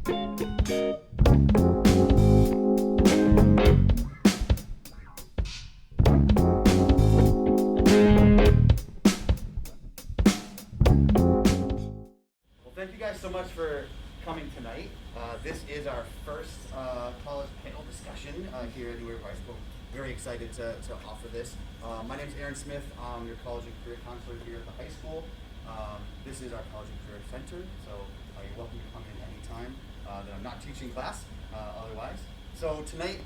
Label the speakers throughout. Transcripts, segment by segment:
Speaker 1: Thank you guys so much for coming tonight. This is our first college panel discussion here at Newburyport High School. Very excited to offer this. My name is Aaron Smith. I'm your college and career counselor here at the high school. This is our college and career center, so you're welcome to come in anytime that I'm not teaching class otherwise. So tonight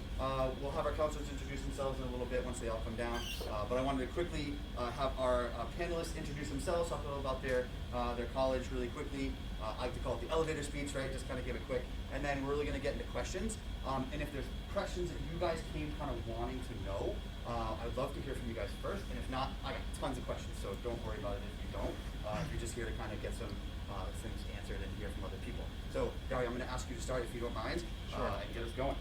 Speaker 1: we'll have our counselors introduce themselves in a little bit once they all come down. But I wanted to quickly have our panelists introduce themselves, talk a little about their college really quickly. I like to call it the elevator speech, right? Just kind of give it quick. And then we're really going to get into questions. And if there's questions that you guys came kind of wanting to know, I'd love to hear from you guys first. And if not, I got tons of questions, so don't worry about it if you don't. If you're just here to kind of get some things answered and hear from other people. So, Gary, I'm going to ask you to start if you don't mind, and get us going.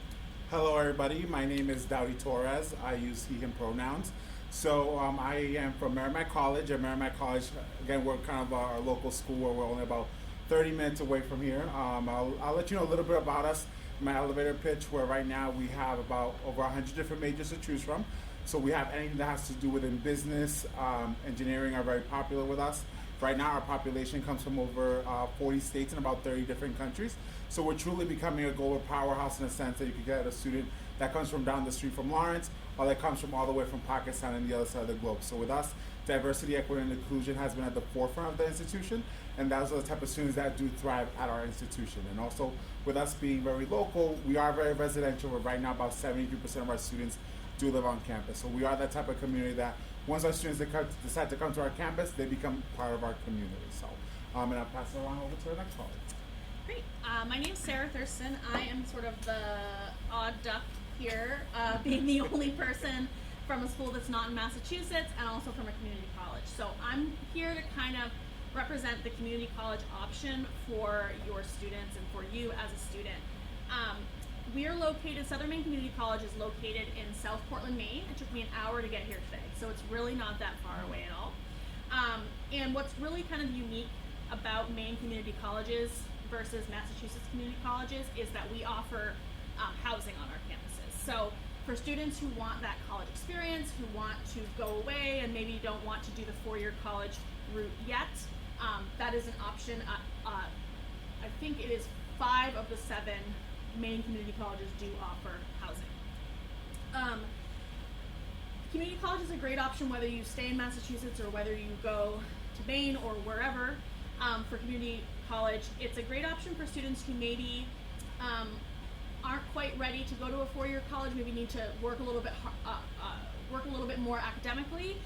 Speaker 2: Hello, everybody. My name is Dowdy Torres. I use he, him pronouns. So I am from Merrimack College. At Merrimack College, again, we're kind of our local school where we're only about 30 minutes away from here. I'll let you know a little bit about us. My elevator pitch, where right now we have about over 100 different majors to choose from. So we have anything that has to do within business, engineering are very popular with us. Right now our population comes from over 40 states and about 30 different countries. So we're truly becoming a global powerhouse in a sense that you can get a student that comes from down the street from Lawrence, or that comes from all the way from Pakistan and the other side of the globe. So with us, diversity, equity, and inclusion has been at the forefront of the institution, and those are the type of students that do thrive at our institution. And also, with us being very local, we are very residential, where right now about 73% of our students do live on campus. So we are that type of community that once our students decide to come to our campus, they become part of our community. So, and I'll pass it along over to our next caller.
Speaker 3: Great. My name's Sarah Thurston. I am sort of the odd duck here, being the only person from a school that's not in Massachusetts and also from a community college. So I'm here to kind of represent the community college option for your students and for you as a student. We are located, Southern Maine Community College is located in South Portland, Maine. It took me an hour to get here today, so it's really not that far away at all. And what's really kind of unique about Maine community colleges versus Massachusetts community colleges is that we offer housing on our campuses. So for students who want that college experience, who want to go away and maybe don't want to do the four-year college route yet, that is an option. I think it is 5 of the 7 Maine community colleges do offer housing. Community college is a great option whether you stay in Massachusetts or whether you go to Maine or wherever. For community college, it's a great option for students who maybe aren't quite ready to go to a 4-year college, maybe need to work a little bit more academically,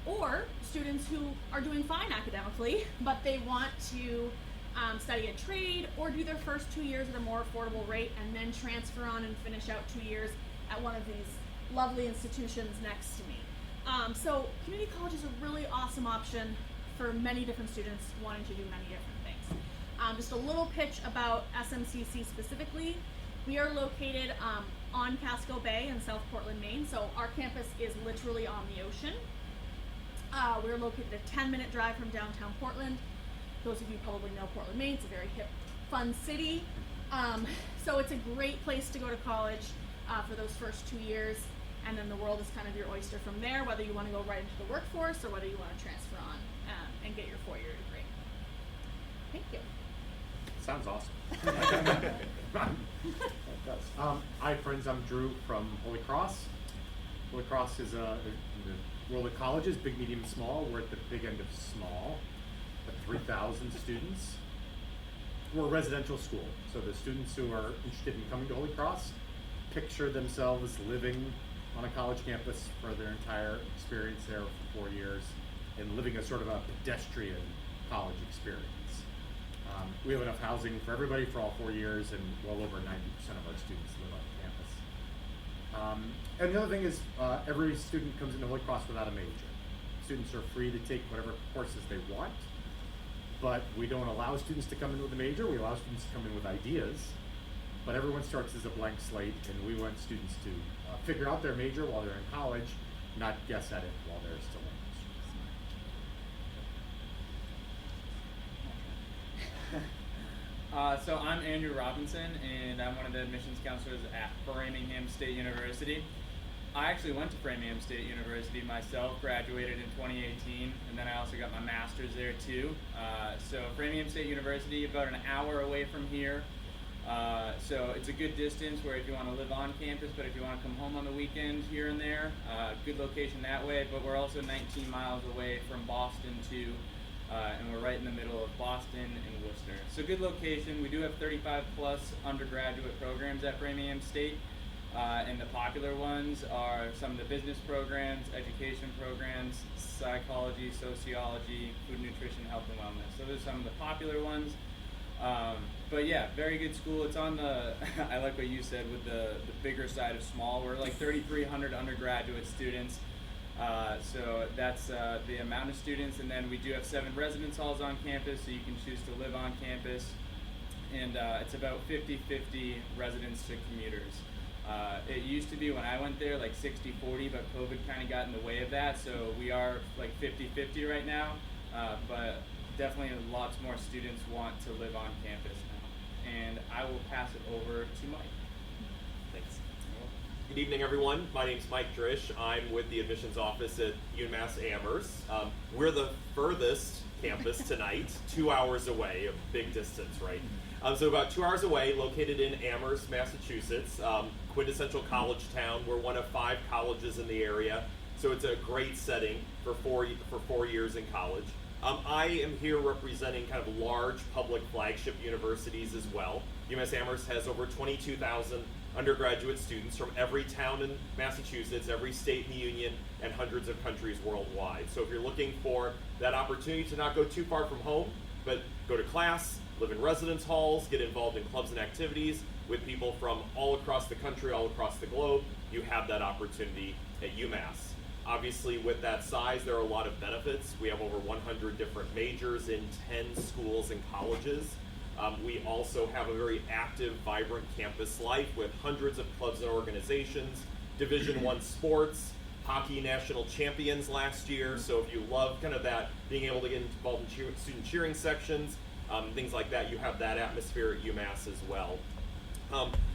Speaker 3: or students who are doing fine academically, but they want to study a trade or do their first 2 years at a more affordable rate and then transfer on and finish out 2 years at one of these lovely institutions next to me. So community college is a really awesome option for many different students wanting to do many different things. Just a little pitch about SMCC specifically. We are located on Casco Bay in South Portland, Maine. So our campus is literally on the ocean. We're located a 10-minute drive from downtown Portland. Those of you probably know Portland, Maine. It's a very hip, fun city. So it's a great place to go to college for those first 2 years. And then the world is kind of your oyster from there, whether you want to go right into the workforce or whether you want to transfer on and get your 4-year degree. Thank you.
Speaker 4: Sounds awesome. It does. Hi friends, I'm Drew from Holy Cross. Holy Cross is in the world of colleges, big, medium, small. We're at the big end of small, at 3,000 students. We're a residential school, so the students who are interested in coming to Holy Cross picture themselves living on a college campus for their entire experience there for 4 years and living a sort of a pedestrian college experience. We have enough housing for everybody for all 4 years, and well over 90% of our students live on campus. And the other thing is every student comes into Holy Cross without a major. Students are free to take whatever courses they want, but we don't allow students to come in with a major. We allow students to come in with ideas, but everyone starts as a blank slate, and we want students to figure out their major while they're in college, not guess at it while they're still in
Speaker 5: So I'm Andrew Robinson, and I'm one of the admissions counselors at Framingham State University. I actually went to Framingham State University myself, graduated in 2018, and then I also got my master's there too. So Framingham State University, about an hour away from here. So it's a good distance where if you want to live on campus, but if you want to come home on the weekend here and there, good location that way. But we're also 19 miles away from Boston too. And we're right in the middle of Boston and Worcester. So good location. We do have 35 plus undergraduate programs at Framingham State. And the popular ones are some of the business programs, education programs, psychology, sociology, food, nutrition, health, and wellness. So those are some of the popular ones. But yeah, very good school. It's on the, I like what you said with the bigger side of small. We're like 3,300 undergraduate students. So that's the amount of students, and then we do have 7 residence halls on campus, so you can choose to live on campus, and it's about 50-50 residents to commuters. It used to be when I went there like 60-40, but COVID kind of got in the way of that, so we are like 50-50 right now, but definitely lots more students want to live on campus now. And I will pass it over to Mike.
Speaker 6: Thanks. Good evening, everyone. My name's Mike Drish. I'm with the admissions office at UMass Amherst. We're the furthest campus tonight, 2 hours away, a big distance, right? So about 2 hours away, located in Amherst, Massachusetts, quintessential college town. We're one of 5 colleges in the area, so it's a great setting for 4 years in college. I am here representing kind of large public flagship universities as well. UMass Amherst has over 22,000 undergraduate students from every town in Massachusetts, every state in the union, and hundreds of countries worldwide. So if you're looking for that opportunity to not go too far from home, but go to class, live in residence halls, get involved in clubs and activities with people from all across the country, all across the globe, you have that opportunity at UMass. Obviously, with that size, there are a lot of benefits. We have over 100 different majors in 10 schools and colleges. We also have a very active, vibrant campus life with hundreds of clubs and organizations, Division I sports, hockey national champions last year. So if you love kind of that, being able to get involved in student cheering sections, things like that, you have that atmosphere at UMass as well.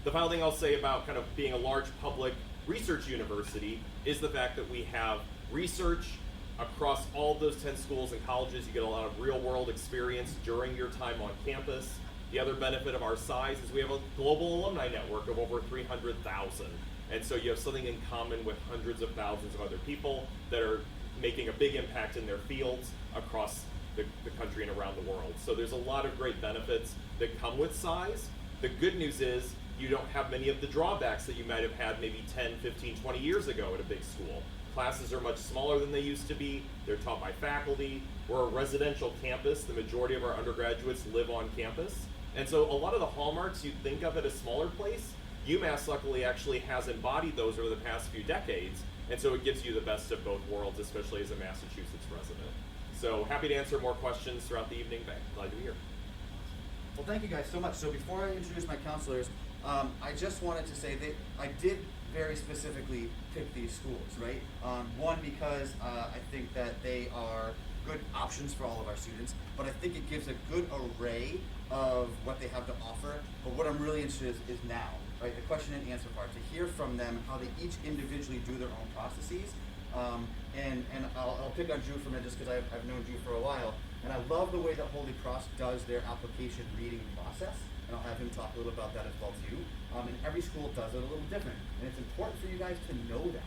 Speaker 6: The final thing I'll say about kind of being a large public research university is the fact that we have research across all those 10 schools and colleges. You get a lot of real world experience during your time on campus. The other benefit of our size is we have a global alumni network of over 300,000. And so you have something in common with hundreds of thousands of other people that are making a big impact in their fields across the country and around the world. So there's a lot of great benefits that come with size. The good news is you don't have many of the drawbacks that you might have had maybe 10, 15, 20 years ago at a big school. Classes are much smaller than they used to be. They're taught by faculty. We're a residential campus. The majority of our undergraduates live on campus. And so a lot of the hallmarks you'd think of at a smaller place, UMass luckily actually has embodied those over the past few decades. And so it gives you the best of both worlds, especially as a Massachusetts resident. So happy to answer more questions throughout the evening. Glad to be here.
Speaker 1: Well, thank you guys so much. So before I introduce my counselors, I just wanted to say that I did very specifically pick these schools, right? One, because I think that they are good options for all of our students, but I think it gives a good array of what they have to offer. But what I'm really interested in is now, right? The question and answer part, to hear from them how they each individually do their own processes. And I'll pick on Drew for a minute just because I've known Drew for a while. And I love the way that Holy Cross does their application reading process. And I'll have him talk a little about that as well too. And every school does it a little different. And it's important for you guys to know that,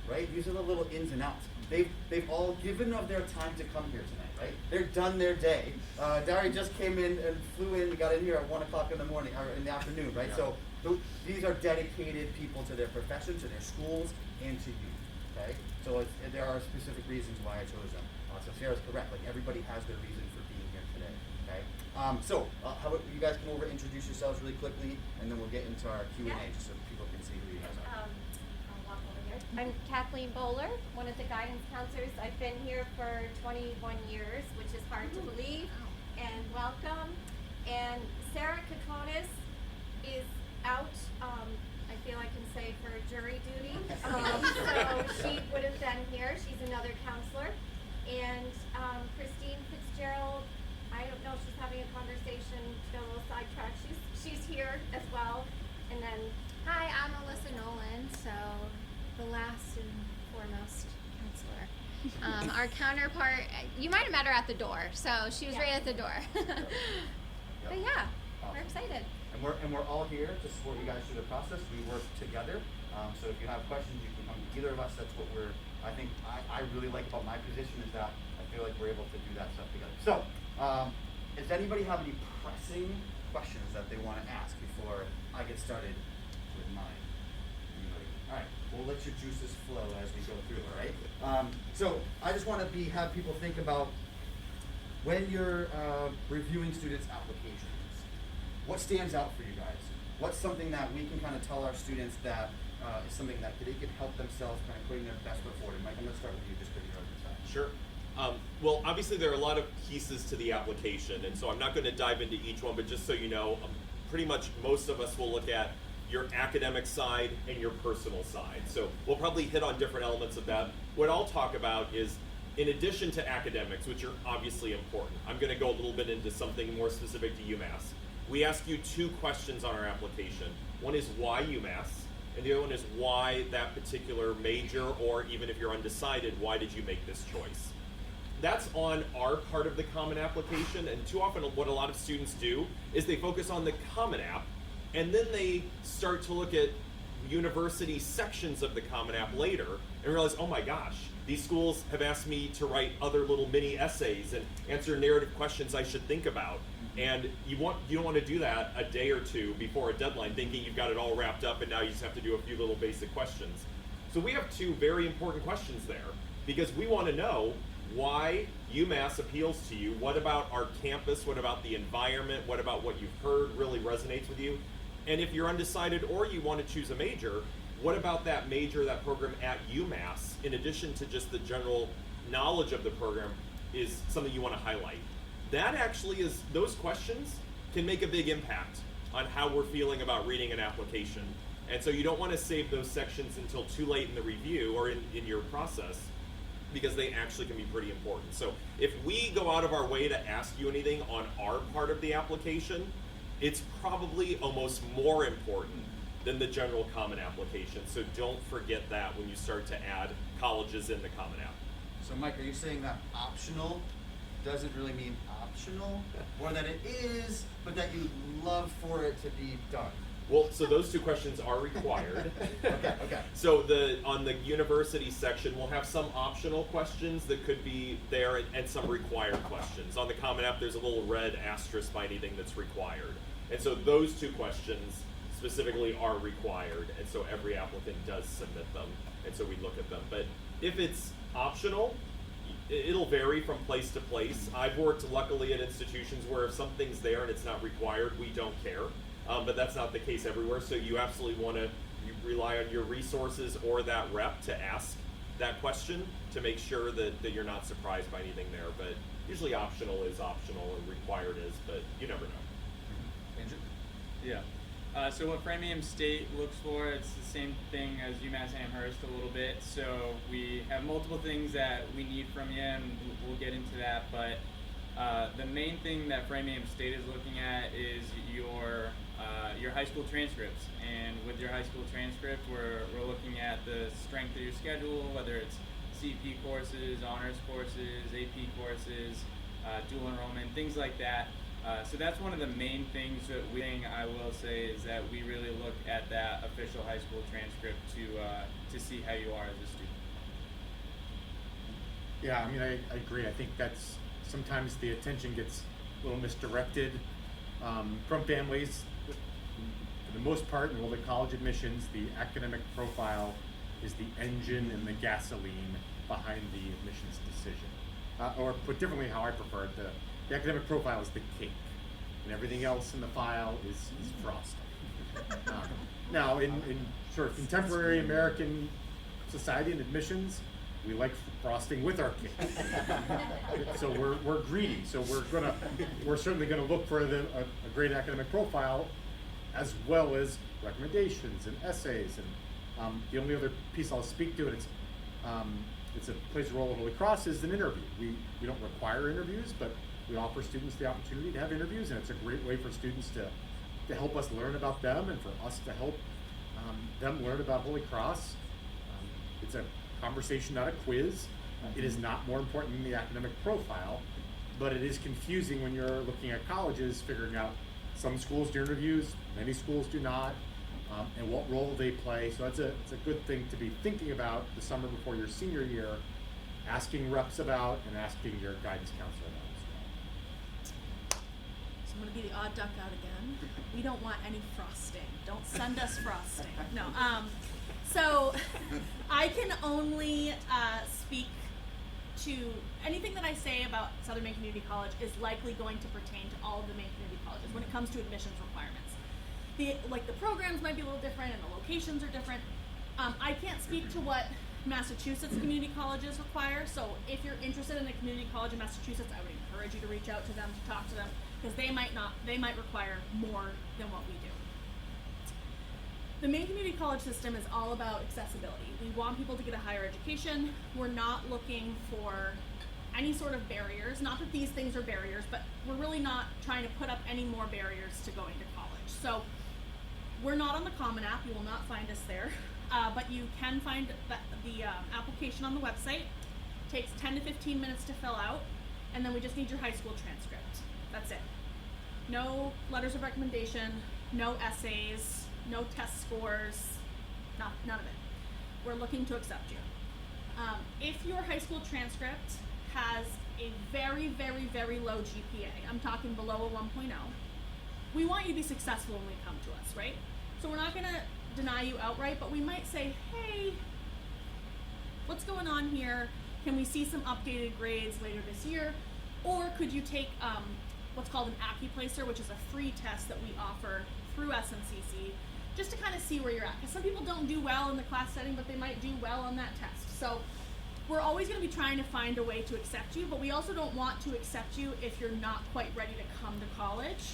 Speaker 1: right? These are the little ins and outs. They've all given of their time to come here tonight, right? They're done their day. Dari just came in and flew in. We got in here at 1 o'clock in the morning, or in the afternoon, right? Yeah. So these are dedicated people to their profession, to their schools, and to you, okay? So there are specific reasons why I chose them. So Sarah's correct. Like, everybody has their reason for being here today, okay? How about you guys come over, introduce yourselves really quickly, and then we'll get into our Q&A just so people can see who you guys are.
Speaker 7: I'll walk over here. I'm Kathleen Bowler, one of the guidance counselors. I've been here for 21 years, which is hard to believe, and welcome. And Sarah Caconis is out, I feel I can say, for jury duty. So she would have been here. She's another counselor. And Christine Fitzgerald I don't know, she's having a conversation, she's got a little sidetracked. She's here as well. And then,
Speaker 8: Hi, I'm Alyssa Nolan, so the last and foremost counselor. Our counterpart, you might have met her at the door, so she was right at the door. But yeah, we're excited.
Speaker 1: And we're all here to support you guys through the process. We work together. So if you have questions, you can come to either of us. That's what I think I really like about my position is that I feel like we're able to do that stuff together. So, does anybody have any pressing questions that they want to ask before I get started with mine? Anybody? All right, we'll let your juices flow as we go through, all right? So I just want to have people think about when you're reviewing students' applications, what stands out for you guys? What's something that we can kind of tell our students that is something that they can help themselves kind of putting their best foot forward? Mike, I'm going to start with you just because you're on the side.
Speaker 6: Sure. Well, obviously there are a lot of pieces to the application, and so I'm not going to dive into each one, but just so you know, pretty much most of us will look at your academic side and your personal side. So we'll probably hit on different elements of that. What I'll talk about is, in addition to academics, which are obviously important, I'm going to go a little bit into something more specific to UMass. We ask you 2 questions on our application. One is why UMass, and the other one is why that particular major, or even if you're undecided, why did you make this choice? That's on our part of the Common Application, and too often what a lot of students do is they focus on the Common App, and then they start to look at university sections of the Common App later and realize, oh my gosh, these schools have asked me to write other little mini essays and answer narrative questions I should think about. And you don't want to do that a day or two before a deadline thinking you've got it all wrapped up and now you just have to do a few little basic questions. So we have 2 very important questions there because we want to know why UMass appeals to you. What about our campus? What about the environment? What about what you've heard really resonates with you? And if you're undecided or you want to choose a major, what about that major, that program at UMass, in addition to just the general knowledge of the program, is something you want to highlight? That actually is, those questions can make a big impact on how we're feeling about reading an application. And so you don't want to save those sections until too late in the review or in your process, because they actually can be pretty important. So if we go out of our way to ask you anything on our part of the application, it's probably almost more important than the general Common Application. So don't forget that when you start to add colleges in the Common App.
Speaker 1: So Mike, are you saying that optional doesn't really mean optional, or that it is, but that you'd love for it to be done?
Speaker 6: Well, so those 2 questions are required.
Speaker 1: Okay.
Speaker 6: So on the university section, we'll have some optional questions that could be there and some required questions. On the Common App, there's a little red asterisk by anything that's required. And so those 2 questions specifically are required, and so every applicant does submit them, and so we look at them. But if it's optional, it'll vary from place to place. I've worked luckily at institutions where if something's there and it's not required, we don't care. But that's not the case everywhere, so you absolutely want to rely on your resources or that rep to ask that question to make sure that you're not surprised by anything there. But usually optional is optional and required is, but you never know.
Speaker 1: Andrew?
Speaker 5: Yeah. So what Framingham State looks for, it's the same thing as UMass Amherst a little bit. So we have multiple things that we need from you, and we'll get into that. But the main thing that Framingham State is looking at is your high school transcripts. And with your high school transcript, we're looking at the strength of your schedule, whether it's CP courses, honors courses, AP courses, dual enrollment, things like that. So that's one of the main things that I will say is that we really look at that official high school transcript to see how you are as a student.
Speaker 4: Yeah, I mean, I agree. I think that's sometimes the attention gets a little misdirected from families. For the most part, in early college admissions, the academic profile is the engine and the gasoline behind the admissions decision. Or put differently, how I prefer it, the academic profile is the cake, and everything else in the file is frosting. Now, in sort of contemporary American society and admissions, we like frosting with our cake. So we're greedy. So we're certainly gonna look for a great academic profile, as well as recommendations and essays. And the only other piece I'll speak to, and it's a place to roll at Holy Cross, is an interview. We don't require interviews, but we offer students the opportunity to have interviews, and it's a great way for students to help us learn about them and for us to help them learn about Holy Cross. It's a conversation, not a quiz. It is not more important than the academic profile, but it is confusing when you're looking at colleges, figuring out some schools do interviews, many schools do not, and what role they play. So it's a good thing to be thinking about the summer before your senior year, asking reps about and asking your guidance counselor about as well.
Speaker 3: So I'm gonna be the odd duck out again. We don't want any frosting. Don't send us frosting. No. So I can only speak to anything that I say about Southern Maine Community College is likely going to pertain to all of the Maine Community Colleges when it comes to admissions requirements. The programs might be a little different and the locations are different. I can't speak to what Massachusetts community colleges require, so if you're interested in a community college in Massachusetts, I would encourage you to reach out to them, to talk to them, because they might require more than what we do. The Maine Community College system is all about accessibility. We want people to get a higher education. We're not looking for any sort of barriers. Not that these things are barriers, but we're really not trying to put up any more barriers to going to college. So we're not on the Common App. You will not find us there. But you can find the application on the website. It takes 10 to 15 minutes to fill out, and then we just need your high school transcript. That's it. No letters of recommendation, no essays, no test scores, none of it. We're looking to accept you. If your high school transcript has a very, very, very low GPA, I'm talking below a 1.0, we want you to be successful when we come to us, right? So we're not gonna deny you outright, but we might say, hey, what's going on here? Can we see some updated grades later this year? Or could you take what's called an AccuPlacer, which is a free test that we offer through SMCC, just to kind of see where you're at. Because some people don't do well in the class setting, but they might do well on that test. So we're always going to be trying to find a way to accept you, but we also don't want to accept you if you're not quite ready to come to college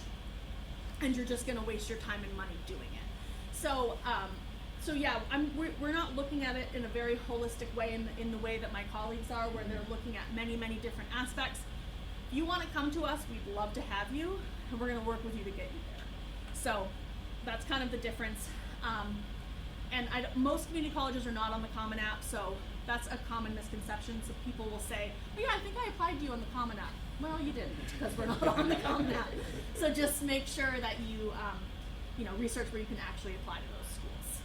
Speaker 3: and you're just going to waste your time and money doing it. So, yeah, we're not looking at it in a very holistic way in the way that my colleagues are, where they're looking at many, many different aspects. If you want to come to us, we'd love to have you, and we're going to work with you to get you there. So that's kind of the difference. And most community colleges are not on the Common App, so that's a common misconception. So people will say, oh yeah, I think I applied to you on the Common App. Well, you didn't, because we're not on the Common App. So just make sure that you, research where you can actually apply to those schools.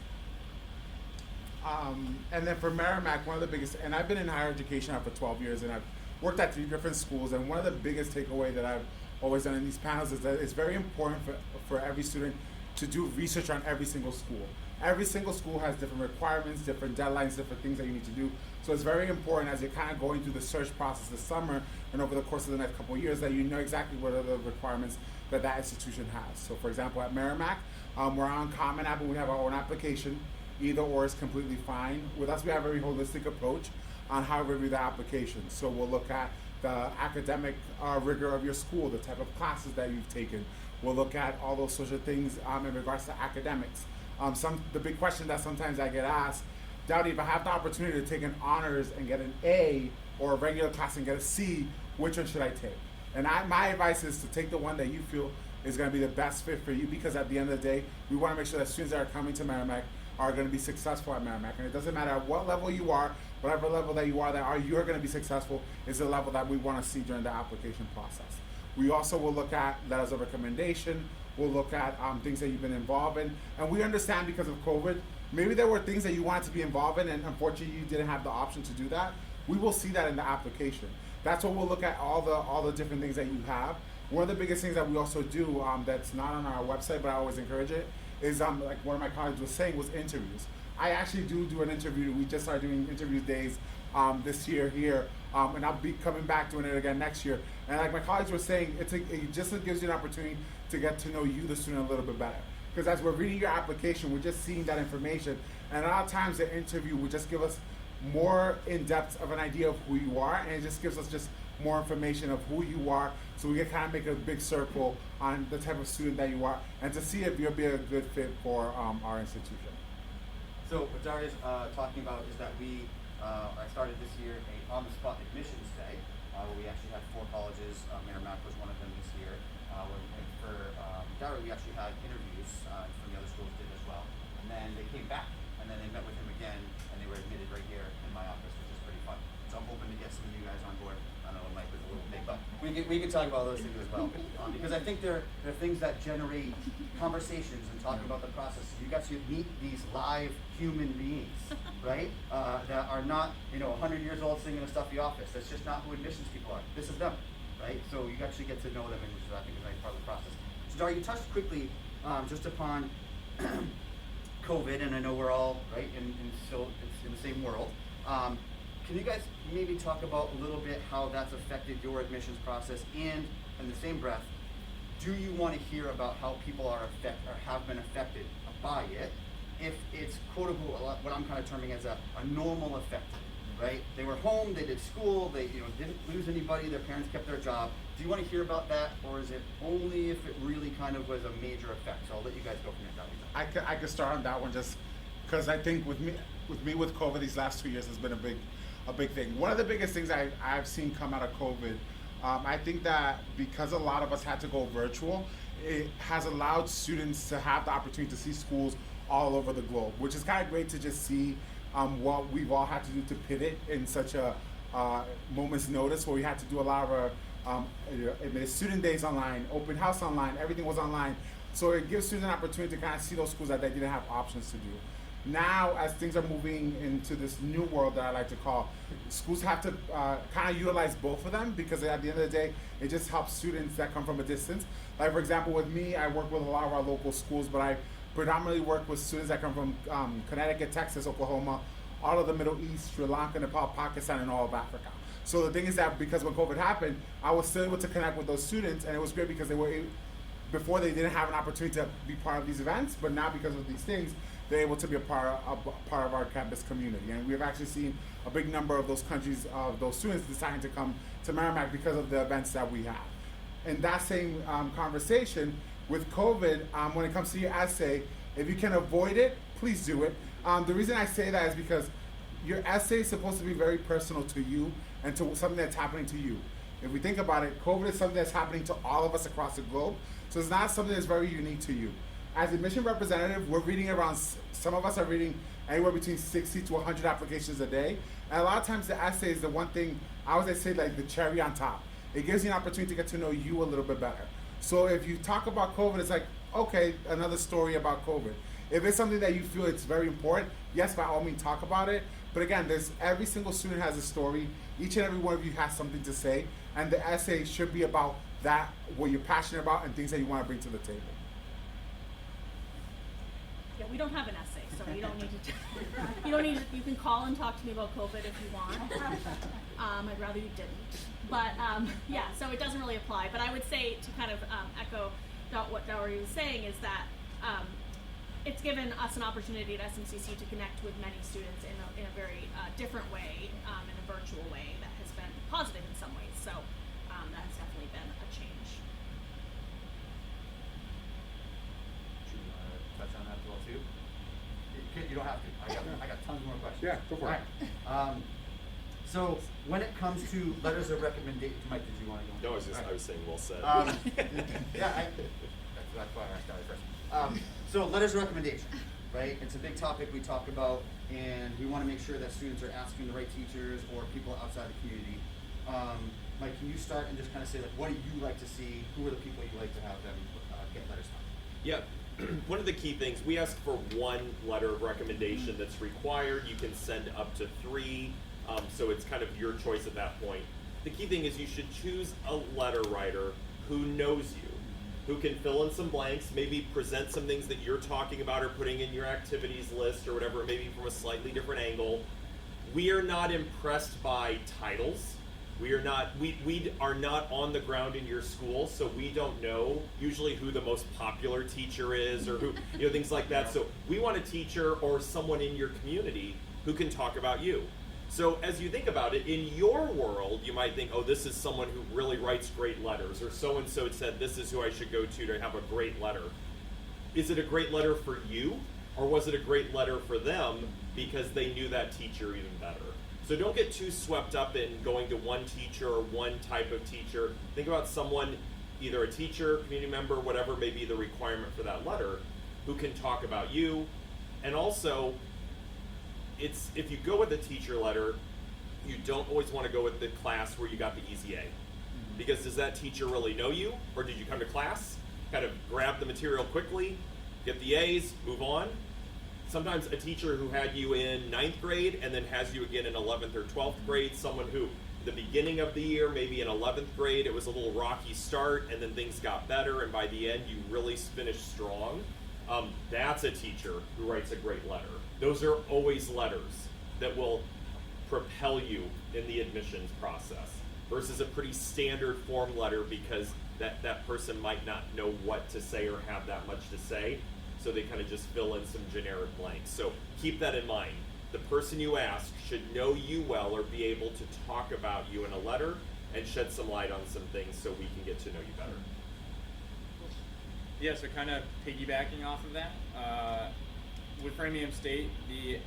Speaker 2: And then for Merrimack, one of the biggest, and I've been in higher education now for 12 years, and I've worked at 3 different schools, and one of the biggest takeaway that I've always done in these panels is that it's very important for every student to do research on every single school. Every single school has different requirements, different deadlines, different things that you need to do. So it's very important as you're kind of going through the search process this summer and over the course of the next couple of years that you know exactly what are the requirements that institution has. So for example, at Merrimack, we're on Common App and we have our own application. Either or is completely fine. With us, we have a very holistic approach on how we review the application. So we'll look at the academic rigor of your school, the type of classes that you've taken. We'll look at all those social things in regards to academics. The big question that sometimes I get asked, Dowdy, if I have the opportunity to take an honors and get an A or a regular class and get a C, which one should I take? And my advice is to take the one that you feel is going to be the best fit for you, because at the end of the day, we want to make sure that students that are coming to Merrimack are going to be successful at Merrimack. And it doesn't matter at what level you are, whatever level that you are, you're going to be successful is the level that we want to see during the application process. We also will look at letters of recommendation. We'll look at things that you've been involved in. And we understand because of COVID, maybe there were things that you wanted to be involved in and unfortunately you didn't have the option to do that. We will see that in the application. That's what we'll look at, all the different things that you have. One of the biggest things that we also do that's not on our website, but I always encourage it, is like one of my colleagues was saying, was interviews. I actually do an interview. We just started doing interview days this year here, and I'll be coming back doing it again next year. And like my colleagues were saying, it just gives you an opportunity to get to know you, the student, a little bit better. Because as we're reading your application, we're just seeing that information, and a lot of times the interview will just give us more in depth of an idea of who you are, and it just gives us just more information of who you are, so we can kind of make a big circle on the type of student that you are, and to see if you'll be a good fit for our institution.
Speaker 1: So what Daria's talking about is that we I started this year a on-the-spot admissions day, where we actually had 4 colleges. Merrimack was one of them this year. For Dowry, we actually had interviews from the other schools did as well. And then they came back, and then they met with him again, and they were admitted right here in my office, which is pretty fun. So I'm hoping to get some of you guys on board. I know Mike was a little big, but we can talk about those things as well. Because I think they're things that generate conversations and talking about the process. You got to meet these live human beings, right? That are not, 100 years old sitting in a stuffy office. That's just not who admissions people are. This is them, right? So you actually get to know them, and which I think is a nice part of the process. So Dar, you touched quickly just upon COVID, and I know we're all right still in the same world. Can you guys maybe talk about a little bit how that's affected your admissions process, and in the same breath, do you want to hear about how people are have been affected by it, if it's quote unquote what I'm kind of terming as a normal effect, right? They were home, they did school, they didn't lose anybody, their parents kept their job. Do you want to hear about that, or is it only if it really kind of was a major effect? So I'll let you guys go from there.
Speaker 2: I could start on that one just because I think with COVID these last 2 years has been a big thing. One of the biggest things I've seen come out of COVID, I think that because a lot of us had to go virtual, it has allowed students to have the opportunity to see schools all over the globe, which is kind of great to just see what we've all had to do to pivot in such a moment's notice, where we had to do a lot of our student days online, open house online, everything was online. So it gives students an opportunity to kind of see those schools that they didn't have options to do. Now, as things are moving into this new world that I like to call, schools have to kind of utilize both of them, because at the end of the day, it just helps students that come from a distance. Like for example, with me, I work with a lot of our local schools, but I predominantly work with students that come from Connecticut, Texas, Oklahoma, all of the Middle East, Sri Lanka, Nepal, Pakistan, and all of Africa. So the thing is that because when COVID happened, I was still able to connect with those students, and it was great because they were before they didn't have an opportunity to be part of these events, but now because of these things, they're able to be a part of our campus community. And we've actually seen a big number of those countries, of those students deciding to come to Merrimack because of the events that we have. In that same conversation with COVID, when it comes to your essay, if you can avoid it, please do it. The reason I say that is because your essay is supposed to be very personal to you and to something that's happening to you. If we think about it, COVID is something that's happening to all of us across the globe, so it's not something that's very unique to you. As admission representative, we're reading around, some of us are reading anywhere between 60 to 100 applications a day, and a lot of times the essay is the one thing, I always say like the cherry on top. It gives you an opportunity to get to know you a little bit better. So if you talk about COVID, it's like, okay, another story about COVID. If it's something that you feel it's very important, yes, by all means talk about it. But again, every single student has a story. Each and every one of you has something to say, and the essay should be about that, what you're passionate about, and things that you want to bring to the table.
Speaker 3: Yeah, we don't have an essay, so you don't need to. You can call and talk to me about COVID if you want. I'd rather you didn't. But yeah, so it doesn't really apply. But I would say, to kind of echo what Dowry was saying, is that it's given us an opportunity at SMCC to connect with many students in a very different way, in a virtual way that has been positive in some ways. So that has definitely been a change.
Speaker 1: Do you want to touch on that as well too? You don't have to. I got tons more questions.
Speaker 4: Yeah, go for it.
Speaker 1: All right. So when it comes to letters of recommendation, Mike, did you want to go?
Speaker 6: No, I was saying well said.
Speaker 1: Yeah, that's why I started first. So letters of recommendation, right? It's a big topic we talk about, and we want to make sure that students are asking the right teachers or people outside the community. Mike, can you start and just kind of say, like, what do you like to see? Who are the people you like to have them get letters from?
Speaker 6: Yeah, one of the key things, we ask for one letter of recommendation that's required. You can send up to 3, so it's kind of your choice at that point. The key thing is you should choose a letter writer who knows you, who can fill in some blanks, maybe present some things that you're talking about or putting in your activities list or whatever, maybe from a slightly different angle. We are not impressed by titles. We are not on the ground in your school, so we don't know usually who the most popular teacher is or who, things like that. So we want a teacher or someone in your community who can talk about you. So as you think about it, in your world, you might think, oh, this is someone who really writes great letters, or so-and-so said this is who I should go to have a great letter. Is it a great letter for you, or was it a great letter for them because they knew that teacher even better? So don't get too swept up in going to one teacher or one type of teacher. Think about someone, either a teacher, community member, whatever may be the requirement for that letter, who can talk about you. And also, if you go with a teacher letter, you don't always want to go with the class where you got the easy A. Because does that teacher really know you? Or did you come to class, kind of grab the material quickly, get the A's, move on? Sometimes a teacher who had you in 9th grade and then has you again in 11th or 12th grade, someone who, the beginning of the year, maybe in 11th grade, it was a little rocky start and then things got better and by the end you really finished strong. That's a teacher who writes a great letter. Those are always letters that will propel you in the admissions process versus a pretty standard form letter because that person might not know what to say or have that much to say. So they kind of just fill in some generic blanks. So keep that in mind. The person you ask should know you well or be able to talk about you in a letter and shed some light on some things so we can get to know you better.
Speaker 5: Yeah, so kind of piggybacking off of that, with Framingham State, the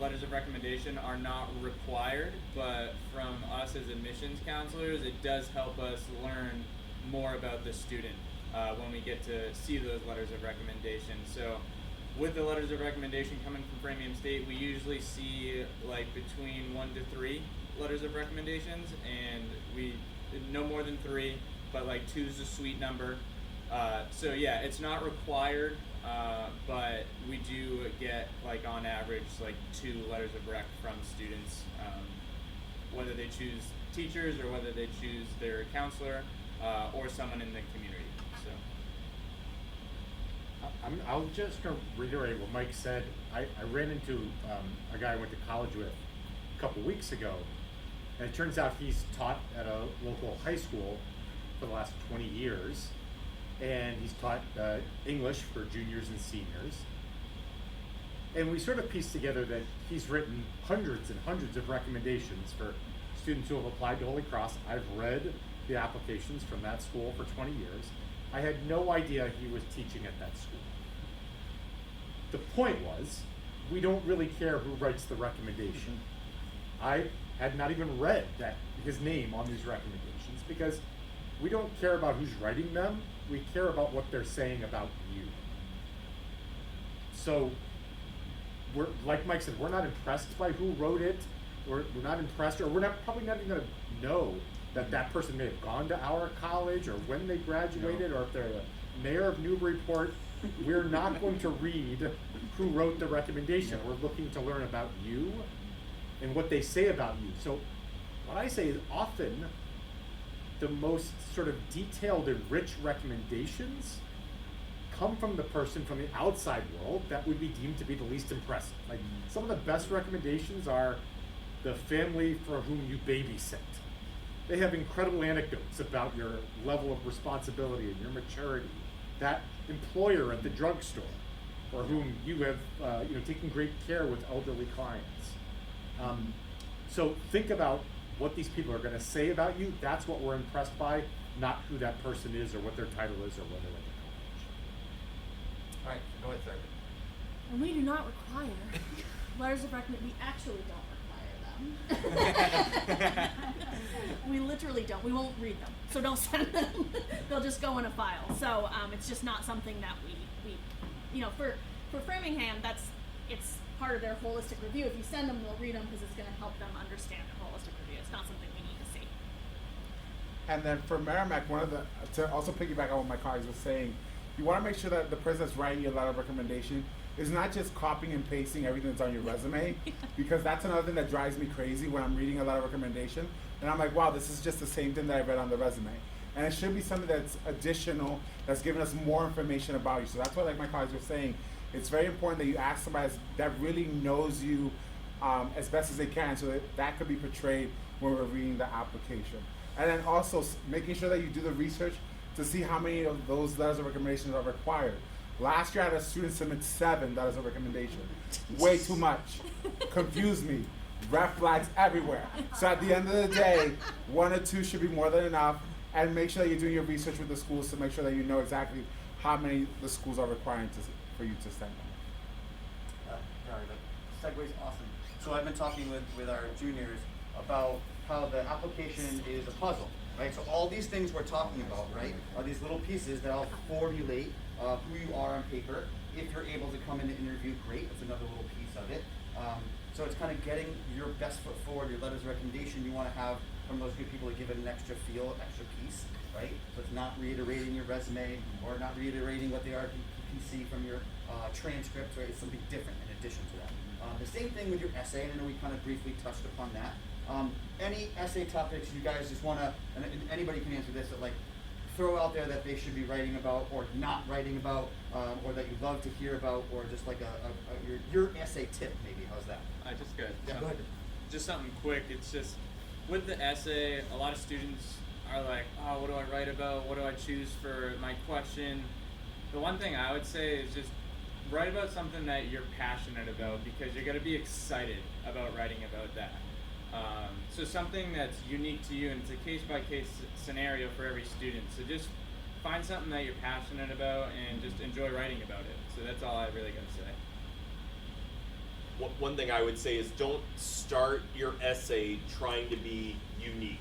Speaker 5: letters of recommendation are not required, but from us as admissions counselors, it does help us learn more about the student when we get to see those letters of recommendation. So with the letters of recommendation coming from Framingham State, we usually see like between 1 to 3 letters of recommendations, and we no more than 3, but like 2 is a sweet number. So yeah, it's not required, but we do get like on average like 2 letters of rec from students, whether they choose teachers or whether they choose their counselor or someone in the community. So
Speaker 4: I'll just reiterate what Mike said. I ran into a guy I went to college with a couple weeks ago, and it turns out he's taught at a local high school for the last 20 years, and he's taught English for juniors and seniors. And we sort of pieced together that he's written hundreds and hundreds of recommendations for students who have applied to Holy Cross. I've read the applications from that school for 20 years. I had no idea he was teaching at that school. The point was, we don't really care who writes the recommendation. I had not even read his name on these recommendations because we don't care about who's writing them. We care about what they're saying about you. So, we're, like Mike said, we're not impressed by who wrote it. We're not impressed, or we're probably not even going to know that person may have gone to our college or when they graduated, or if they're the mayor of Newburyport. We're not going to read who wrote the recommendation. We're looking to learn about you and what they say about you. So what I say is often the most sort of detailed and rich recommendations come from the person from the outside world that would be deemed to be the least impressive. Like some of the best recommendations are the family for whom you babysit. They have incredible anecdotes about your level of responsibility and your maturity. That employer at the drugstore for whom you have taken great care with elderly clients. So think about what these people are going to say about you. That's what we're impressed by, not who that person is or what their title is or whether they're at college.
Speaker 1: All right, go ahead, sir.
Speaker 3: And we do not require letters of recommendation. We actually don't require them. We literally don't. We won't read them. So don't send them. They'll just go in a file. So it's just not something that we for Framingham, it's part of their holistic review. If you send them, they'll read them because it's going to help them understand the holistic review. It's not something we need to see.
Speaker 2: And then for Merrimack, to also piggyback on what my colleagues were saying, you want to make sure that the person that's writing your letter of recommendation is not just copying and pasting everything that's on your resume, because that's another thing that drives me crazy when I'm reading a letter of recommendation. And I'm like, wow, this is just the same thing that I read on the resume. And it should be something that's additional, that's giving us more information about you. So that's what, like my colleagues were saying, it's very important that you ask somebody that really knows you as best as they can, so that could be portrayed when we're reading the application. And then also making sure that you do the research to see how many of those letters of recommendations are required. Last year I had a student submit 7 letters of recommendation. Way too much. Confused me. Red flags everywhere. So at the end of the day, 1 or 2 should be more than enough. And make sure that you're doing your research with the schools to make sure that you know exactly how many the schools are requiring for you to send them.
Speaker 1: segue's awesome. So I've been talking with our juniors about how the application is a puzzle, right? So all these things we're talking about, right, are these little pieces that all formulate who you are on paper. If you're able to come in and interview, great. That's another little piece of it. So it's kind of getting your best foot forward, your letters of recommendation you want to have from those good people to give it an extra feel, extra piece, right? So it's not reiterating your resume or not reiterating what they are PC from your transcript, right? It's something different in addition to that. The same thing with your essay, and I know we kind of briefly touched upon that. Any essay topics you guys just want to, and anybody can answer this, that like throw out there that they should be writing about or not writing about, or that you'd love to hear about, or just like your essay tip maybe. How's that?
Speaker 5: I just got
Speaker 1: Yeah, go ahead.
Speaker 5: just something quick. It's just with the essay, a lot of students are like, oh, what do I write about? What do I choose for my question? The one thing I would say is just write about something that you're passionate about, because you're going to be excited about writing about that. So something that's unique to you, and it's a case-by-case scenario for every student. So just find something that you're passionate about and just enjoy writing about it. So that's all I really got to say.
Speaker 6: One thing I would say is don't start your essay trying to be unique.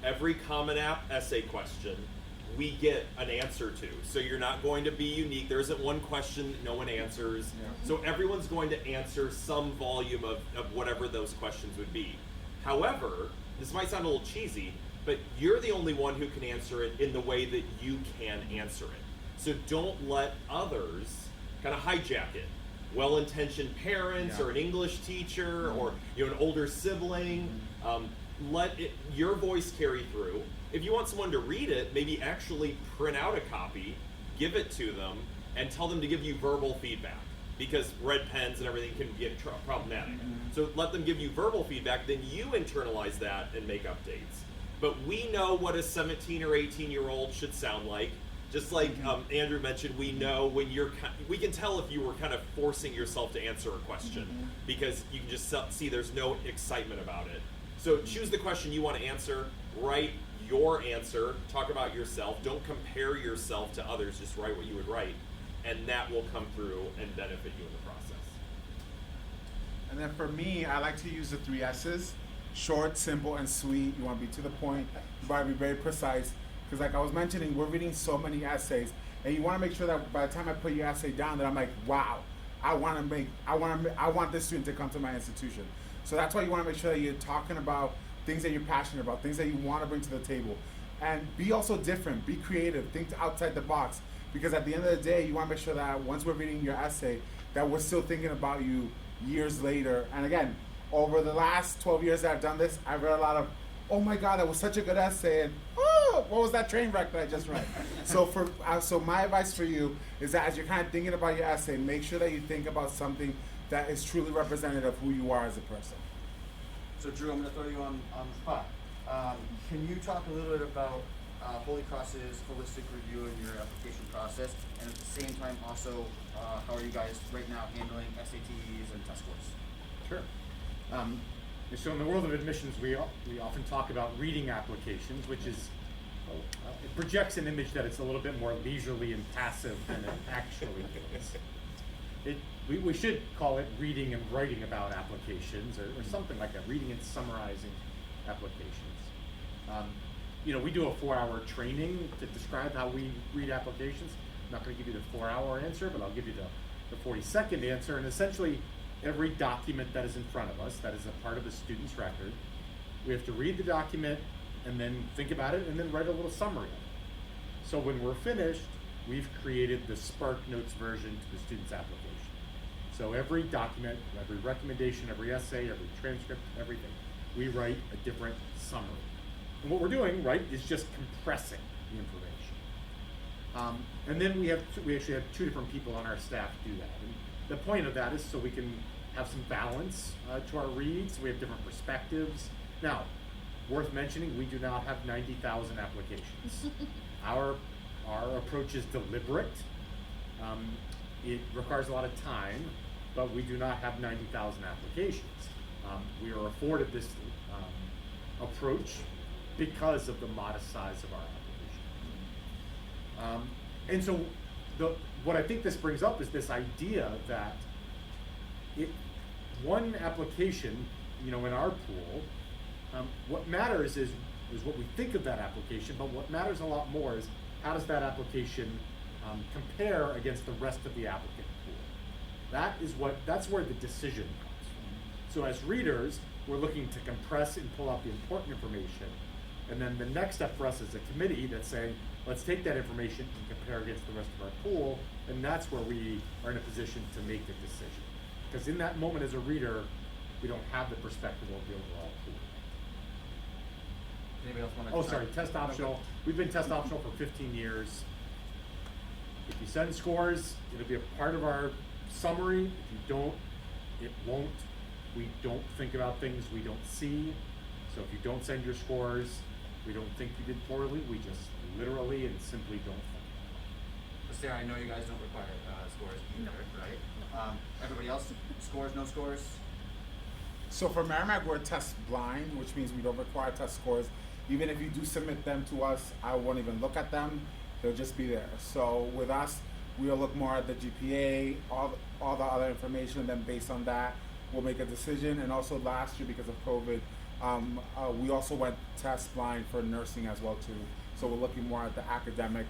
Speaker 6: Every Common App essay question we get an answer to. So you're not going to be unique. There isn't one question no one answers.
Speaker 1: Yeah.
Speaker 6: So everyone's going to answer some volume of whatever those questions would be. However, this might sound a little cheesy, but you're the only one who can answer it in the way that you can answer it. So don't let others kind of hijack it. Well-intentioned parents or an English teacher or an older sibling, let your voice carry through. If you want someone to read it, maybe actually print out a copy, give it to them, and tell them to give you verbal feedback, because red pens and everything can get problematic. So let them give you verbal feedback, then you internalize that and make updates. But we know what a 17 or 18-year-old should sound like. Just like Andrew mentioned, we know when we can tell if you were kind of forcing yourself to answer a question, because you can just see there's no excitement about it. So choose the question you want to answer, write your answer, talk about yourself, don't compare yourself to others, just write what you would write, and that will come through and benefit you in the process.
Speaker 2: And then for me, I like to use the 3 S's: short, simple, and sweet. You want to be to the point. You want to be very precise. Because like I was mentioning, we're reading so many essays, and you want to make sure that by the time I put your essay down, that I'm like, wow, I want this student to come to my institution. So that's why you want to make sure that you're talking about things that you're passionate about, things that you want to bring to the table. And be also different, be creative, think outside the box. Because at the end of the day, you want to make sure that once we're reading your essay, that we're still thinking about you years later. And again, over the last 12 years that I've done this, I've read a lot of, oh my God, that was such a good essay, and oh, what was that train wreck that I just read? So my advice for you is that as you're kind of thinking about your essay, make sure that you think about something that is truly representative of who you are as a person.
Speaker 1: So Drew, I'm going to throw you on the spot. Can you talk a little bit about Holy Cross's holistic review in your application process, and at the same time also how are you guys right now handling SATs and test scores?
Speaker 4: Sure. So in the world of admissions, we often talk about reading applications, which is, it projects an image that it's a little bit more leisurely and passive than it actually is. We should call it reading and writing about applications, or something like that, reading and summarizing applications. We do a 4-hour training to describe how we read applications. I'm not going to give you the 4-hour answer, but I'll give you the 40-second answer, and essentially, every document that is in front of us, that is a part of the student's record, we have to read the document and then think about it and then write a little summary of it. So when we're finished, we've created the Spark Notes version to the student's application. So every document, every recommendation, every essay, every transcript, everything, we write a different summary. And what we're doing, right, is just compressing the information. And then we actually have 2 different people on our staff do that. And the point of that is so we can have some balance to our reads. We have different perspectives. Now, worth mentioning, we do not have 90,000 applications. Our approach is deliberate. It requires a lot of time, but we do not have 90,000 applications. We are afforded this approach because of the modest size of our application. And so what I think this brings up is this idea that one application, in our pool, what matters is what we think of that application, but what matters a lot more is how does that application compare against the rest of the applicant pool. That's where the decision comes from. So as readers, we're looking to compress and pull out the important information, and then the next step for us as a committee that's saying, let's take that information and compare against the rest of our pool, and that's where we are in a position to make the decision. Because in that moment as a reader, we don't have the perspective of the overall pool.
Speaker 1: Anybody else want to?
Speaker 4: Oh, sorry, test optional. We've been test optional for 15 years. If you send scores, it'll be a part of our summary. If you don't, it won't. We don't think about things we don't see. So if you don't send your scores, we don't think you did poorly. We just literally and simply don't think.
Speaker 1: Sarah, I know you guys don't require scores either, right? Everybody else, scores, no scores?
Speaker 2: So for Merrimack, we're test blind, which means we don't require test scores. Even if you do submit them to us, I won't even look at them. They'll just be there. So with us, we'll look more at the GPA, all the other information, and then based on that, we'll make a decision. And also last year, because of COVID, we also went test blind for nursing as well too. So we're looking more at the academic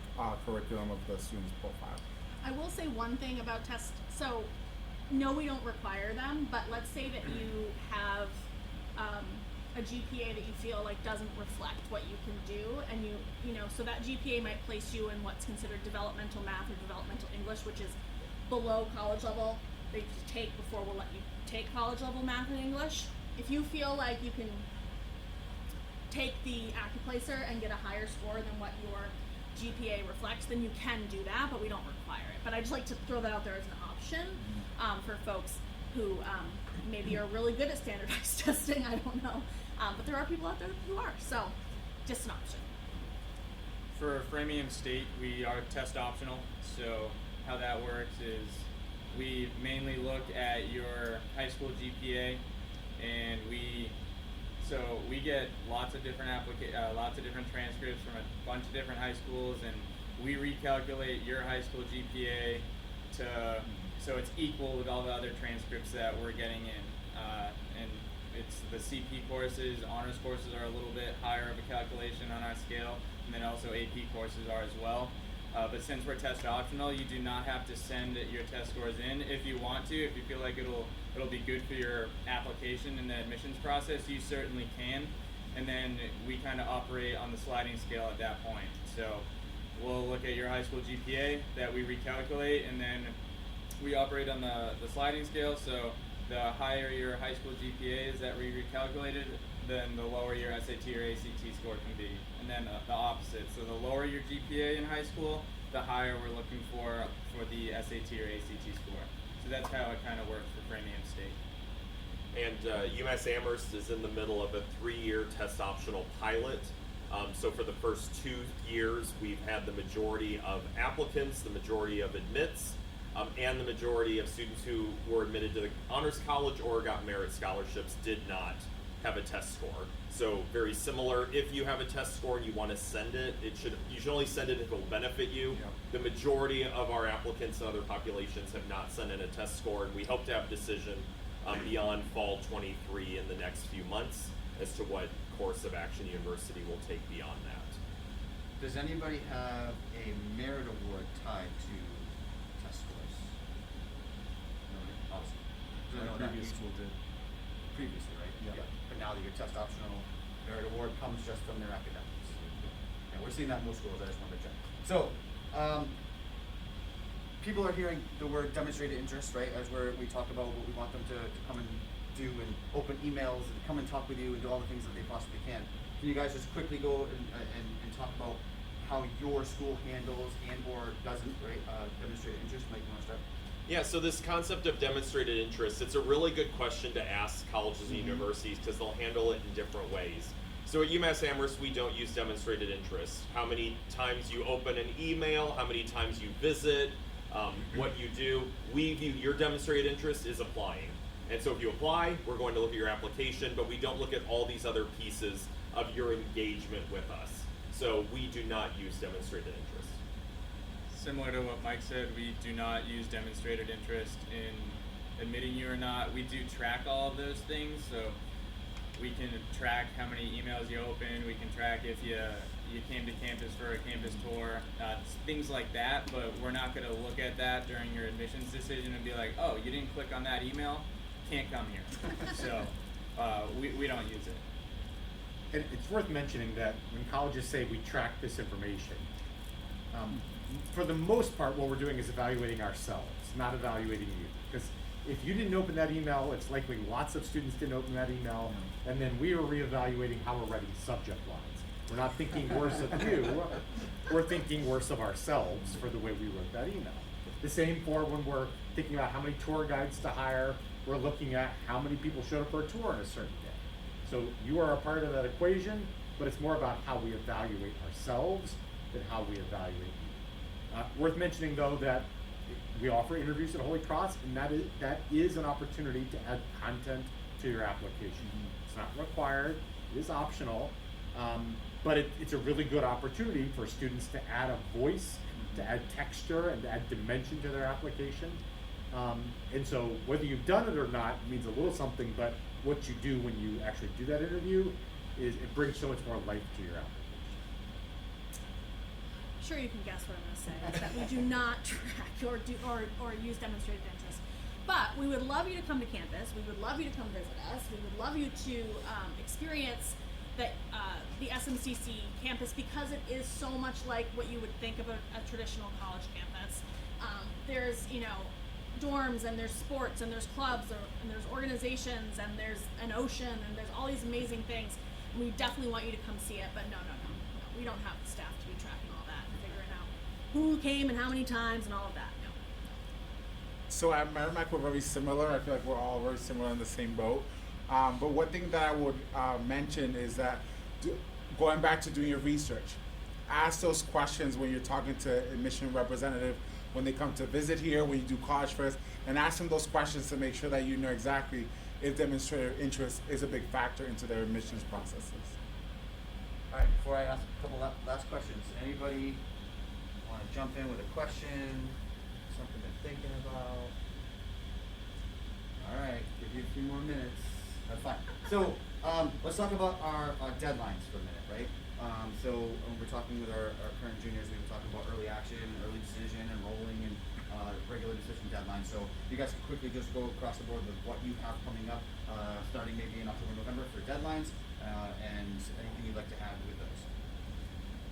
Speaker 2: curriculum of the student's profile.
Speaker 3: I will say one thing about tests. So, no, we don't require them, but let's say that you have a GPA that you feel like doesn't reflect what you can do, and so that GPA might place you in what's considered developmental math or developmental English, which is below college level that you take before we'll let you take college level math and English. If you feel like you can take the AccuPlacer and get a higher score than what your GPA reflects, then you can do that, but we don't require it. But I just like to throw that out there as an option for folks who maybe are really good at standardized testing. I don't know, but there are people out there who are. So, just an option.
Speaker 5: For Framingham State, we are test optional. So how that works is we mainly look at your high school GPA, and we get lots of different transcripts from a bunch of different high schools, and we recalculate your high school GPA so it's equal with all the other transcripts that we're getting in. And it's the CP courses, honors courses are a little bit higher of a calculation on our scale, and then also AP courses are as well. But since we're test optional, you do not have to send your test scores in. If you want to, if you feel like it'll be good for your application in the admissions process, you certainly can. And then we kind of operate on the sliding scale at that point. So we'll look at your high school GPA that we recalculate, and then we operate on the sliding scale. So the higher your high school GPA is that we recalculated, then the lower your SAT or ACT score can be. And then the opposite. So the lower your GPA in high school, the higher we're looking for the SAT or ACT score. So that's how it kind of works for Framingham State.
Speaker 6: And UMass Amherst is in the middle of a 3-year test optional pilot. So for the first 2 years, we've had the majority of applicants, the majority of admits, and the majority of students who were admitted to the Honors College or got merit scholarships did not have a test score. So very similar. If you have a test score and you want to send it, you should only send it if it will benefit you.
Speaker 2: Yeah.
Speaker 6: The majority of our applicants and other populations have not sent in a test score, and we hope to have a decision beyond fall 23 in the next few months as to what course of action University will take beyond that.
Speaker 1: Does anybody have a merit award tied to test scores? Nobody? Awesome. So I know that
Speaker 2: Previous
Speaker 1: each-
Speaker 2: school did.
Speaker 1: Previously, right?
Speaker 2: Yeah.
Speaker 1: But now that your test optional merit award comes just from their academics. And we're seeing that in most schools. I just wanted to check. So, people are hearing the word demonstrated interest, right? As we talk about what we want them to come and do, and open emails and come and talk with you and do all the things that they possibly can. Can you guys just quickly go and talk about how your school handles and or doesn't, right, demonstrated interest? Mike, you want to start?
Speaker 6: Yeah, so this concept of demonstrated interest, it's a really good question to ask colleges and universities because they'll handle it in different ways. So at UMass Amherst, we don't use demonstrated interest. How many times you open an email, how many times you visit, what you do, we view your demonstrated interest is applying. And so if you apply, we're going to look at your application, but we don't look at all these other pieces of your engagement with us. So we do not use demonstrated interest.
Speaker 5: Similar to what Mike said, we do not use demonstrated interest in admitting you or not. We do track all of those things, so we can track how many emails you opened. We can track if you came to campus for a campus tour, things like that. But we're not going to look at that during your admissions decision and be like, oh, you didn't click on that email, can't come here. So we don't use it.
Speaker 4: And it's worth mentioning that when colleges say we track this information, for the most part, what we're doing is evaluating ourselves, not evaluating you. Because if you didn't open that email, it's likely lots of students didn't open that email, and then we are reevaluating how we're writing subject lines. We're not thinking worse of you, we're thinking worse of ourselves for the way we wrote that email. The same for when we're thinking about how many tour guides to hire, we're looking at how many people showed up for a tour on a certain day. So you are a part of that equation, but it's more about how we evaluate ourselves than how we evaluate you. Worth mentioning though that we offer interviews at Holy Cross, and that is an opportunity to add content to your application. It's not required, it is optional, but it's a really good opportunity for students to add a voice, to add texture, and to add dimension to their application. And so whether you've done it or not means a little something, but what you do when you actually do that interview is it brings so much more life to your application.
Speaker 3: Sure, you can guess what I'm going to say. Is that we do not track or use demonstrated interest. But we would love you to come to campus. We would love you to come visit us. We would love you to experience the SMCC campus, because it is so much like what you would think of a traditional college campus. There's, dorms, and there's sports, and there's clubs, and there's organizations, and there's an ocean, and there's all these amazing things. And we definitely want you to come see it, but no. We don't have the staff to be tracking all that and figuring out who came and how many times and all of that. No.
Speaker 2: So at Merrimack, we're very similar. I feel like we're all very similar in the same boat. But one thing that I would mention is that going back to doing your research, ask those questions when you're talking to admission representative, when they come to visit here, when you do college fairs, and ask them those questions to make sure that you know exactly if demonstrated interest is a big factor into their admissions processes.
Speaker 1: All right, before I ask a couple last questions, anybody want to jump in with a question, something they're thinking about? All right, give you a few more minutes. That's fine. So let's talk about our deadlines for a minute, right? So when we're talking with our current juniors, we were talking about early action, early decision, enrolling, and regular decision deadlines. So you guys can quickly just go across the board with what you have coming up, starting maybe in October, November for deadlines, and anything you'd like to add with those.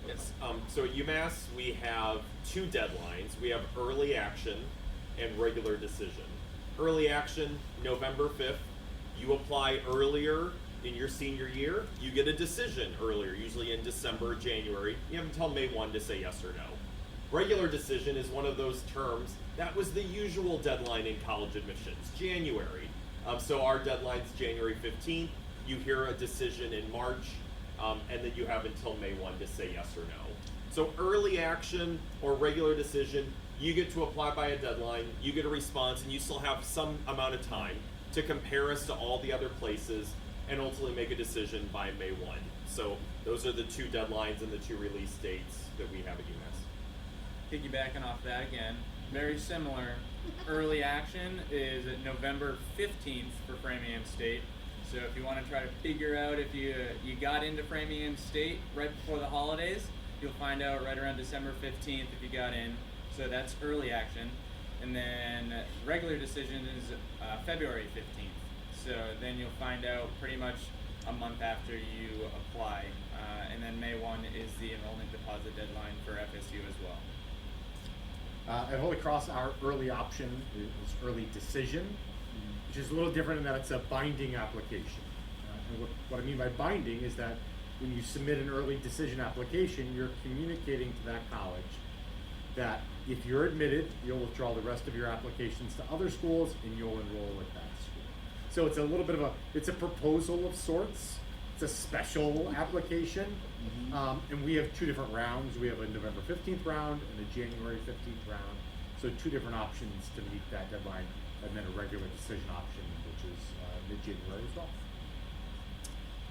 Speaker 6: Yes. So at UMass, we have two deadlines. We have early action and regular decision. Early action, November 5th. You apply earlier in your senior year, you get a decision earlier, usually in December or January. You have until May 1 to say yes or no. Regular decision is one of those terms. That was the usual deadline in college admissions, January. So our deadline's January 15th. You hear a decision in March, and then you have until May 1 to say yes or no. So early action or regular decision, you get to apply by a deadline, you get a response, and you still have some amount of time to compare us to all the other places and ultimately make a decision by May 1. So those are the two deadlines and the two release dates that we have at UMass.
Speaker 5: Piggybacking off that again, very similar. Early action is at November 15th for Framingham State. So if you want to try to figure out if you got into Framingham State right before the holidays, you'll find out right around December 15th if you got in. So that's early action. And then regular decision is February 15th. So then you'll find out pretty much a month after you apply. And then May 1 is the enrollment deposit deadline for FSU as well.
Speaker 4: At Holy Cross, our early option is early decision, which is a little different in that it's a binding application. And what I mean by binding is that when you submit an early decision application, you're communicating to that college that if you're admitted, you'll withdraw the rest of your applications to other schools and you'll enroll at that school. So it's a little bit of it's a proposal of sorts. It's a special application. And we have two different rounds. We have a November 15th round and a January 15th round. So two different options to meet that deadline, and then a regular decision option, which is mid-January as well.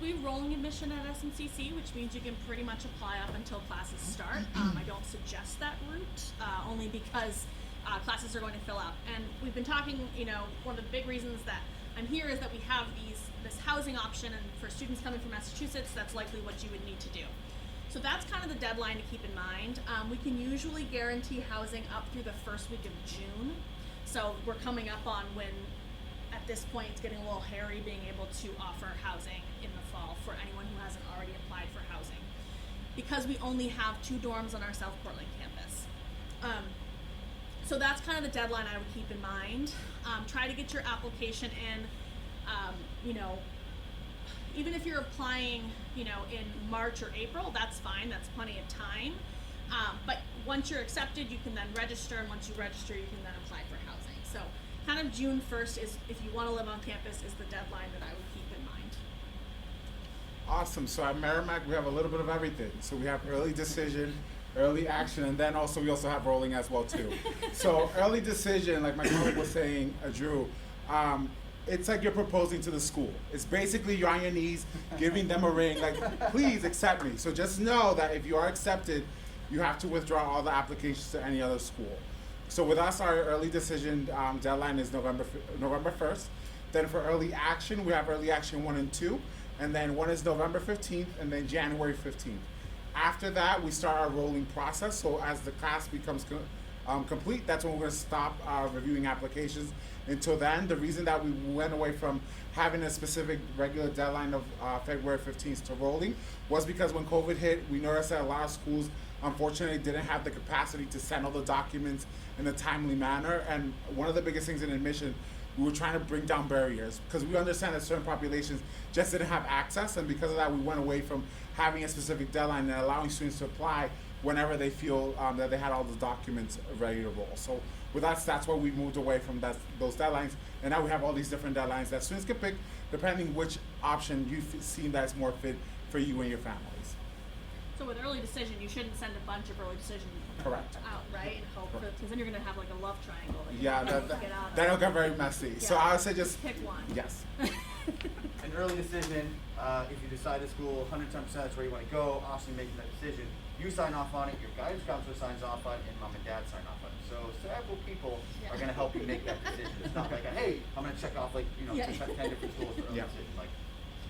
Speaker 3: We have rolling admission at SMCC, which means you can pretty much apply up until classes start. I don't suggest that route, only because classes are going to fill out. And we've been talking, one of the big reasons that I'm here is that we have this housing option, and for students coming from Massachusetts, that's likely what you would need to do. So that's kind of the deadline to keep in mind. We can usually guarantee housing up through the first week of June. So we're coming up on when, at this point, it's getting a little hairy being able to offer housing in the fall for anyone who hasn't already applied for housing, because we only have 2 dorms on our South Portland campus. So that's kind of the deadline I would keep in mind. Try to get your application in, even if you're applying, in March or April, that's fine, that's plenty of time. But once you're accepted, you can then register, and once you register, you can then apply for housing. So kind of June 1st is, if you want to live on campus, is the deadline that I would keep in mind.
Speaker 2: Awesome. So at Merrimack, we have a little bit of everything. So we have early decision, early action, and then we also have rolling as well too. So early decision, like my colleague was saying, Drew, it's like you're proposing to the school. It's basically you're on your knees, giving them a ring, like, please accept me. So just know that if you are accepted, you have to withdraw all the applications to any other school. So with us, our early decision deadline is November 1st. Then for early action, we have early action 1 and 2. And then one is November 15th, and then January 15th. After that, we start our rolling process. So as the class becomes complete, that's when we're going to stop reviewing applications. Until then, the reason that we went away from having a specific regular deadline of February 15th to rolling was because when COVID hit, we noticed that a lot of schools unfortunately didn't have the capacity to send all the documents in a timely manner. And one of the biggest things in admission, we were trying to bring down barriers because we understand that certain populations just didn't have access, and because of that, we went away from having a specific deadline and allowing students to apply whenever they feel that they had all the documents ready to roll. So with us, that's why we moved away from those deadlines, and now we have all these different deadlines that students can pick depending which option you seem that's more fit for you and your families.
Speaker 3: So with early decision, you shouldn't send a bunch of early decision
Speaker 2: Correct.
Speaker 3: out, right? And hope, because then you're going to have like a love triangle. That
Speaker 2: Yeah,
Speaker 3: get out of.
Speaker 2: that'll get very messy. So
Speaker 3: Yeah.
Speaker 2: I would say just
Speaker 3: Pick one.
Speaker 2: yes.
Speaker 1: An early decision, if you decide a school 110% that's where you want to go, obviously making that decision, you sign off on it, your guidance counselor signs off on it, and mom and dad sign off on it. So several people are going to help you make that decision. It's not like, hey, I'm going to check off 10 different schools for early
Speaker 2: Yeah.
Speaker 1: decision. Like,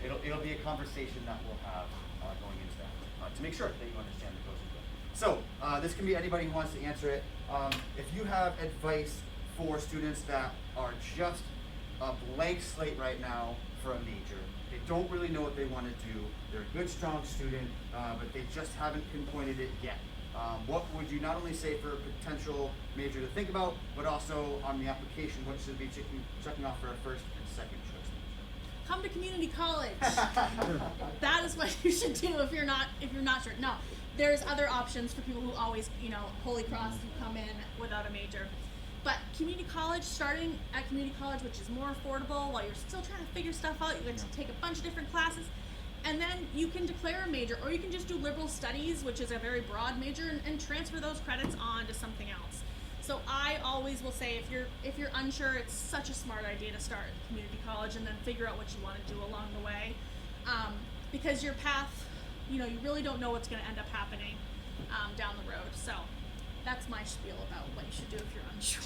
Speaker 1: it'll be a conversation that we'll have going into that to make sure that you understand the pros and cons. So this can be anybody who wants to answer it. If you have advice for students that are just a blank slate right now for a major, they don't really know what they want to do, they're a good, strong student, but they just haven't pinpointed it yet. What would you not only say for a potential major to think about, but also on the application, what should be checking off for a first and second choice major?
Speaker 3: Come to community college. That is what you should do if you're not sure. No, there's other options for people who always, Holy Cross, who come in without a major. But community college, starting at community college, which is more affordable while you're still trying to figure stuff out, you get to take a bunch of different classes, and then you can declare a major, or you can just do liberal studies, which is a very broad major, and transfer those credits on to something else. So I always will say, if you're unsure, it's such a smart idea to start at community college and then figure out what you want to do along the way, because your path, you really don't know what's going to end up happening down the road. So that's my spiel about what you should do if you're unsure.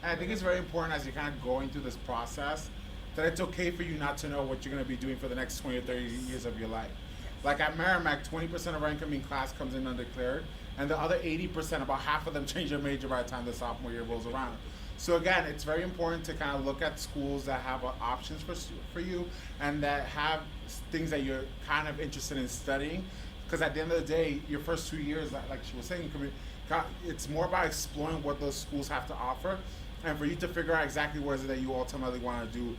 Speaker 2: And I think it's very important as you're kind of going through this process that it's okay for you not to know what you're going to be doing for the next 20 or 30 years of your life. Like at Merrimack, 20% of our incoming class comes in undeclared, and the other 80%, about half of them change their major by the time the sophomore year rolls around. So again, it's very important to kind of look at schools that have options for you and that have things that you're kind of interested in studying. Because at the end of the day, your first 2 years, like she was saying, it's more about exploring what those schools have to offer, and for you to figure out exactly what is it that you ultimately want to do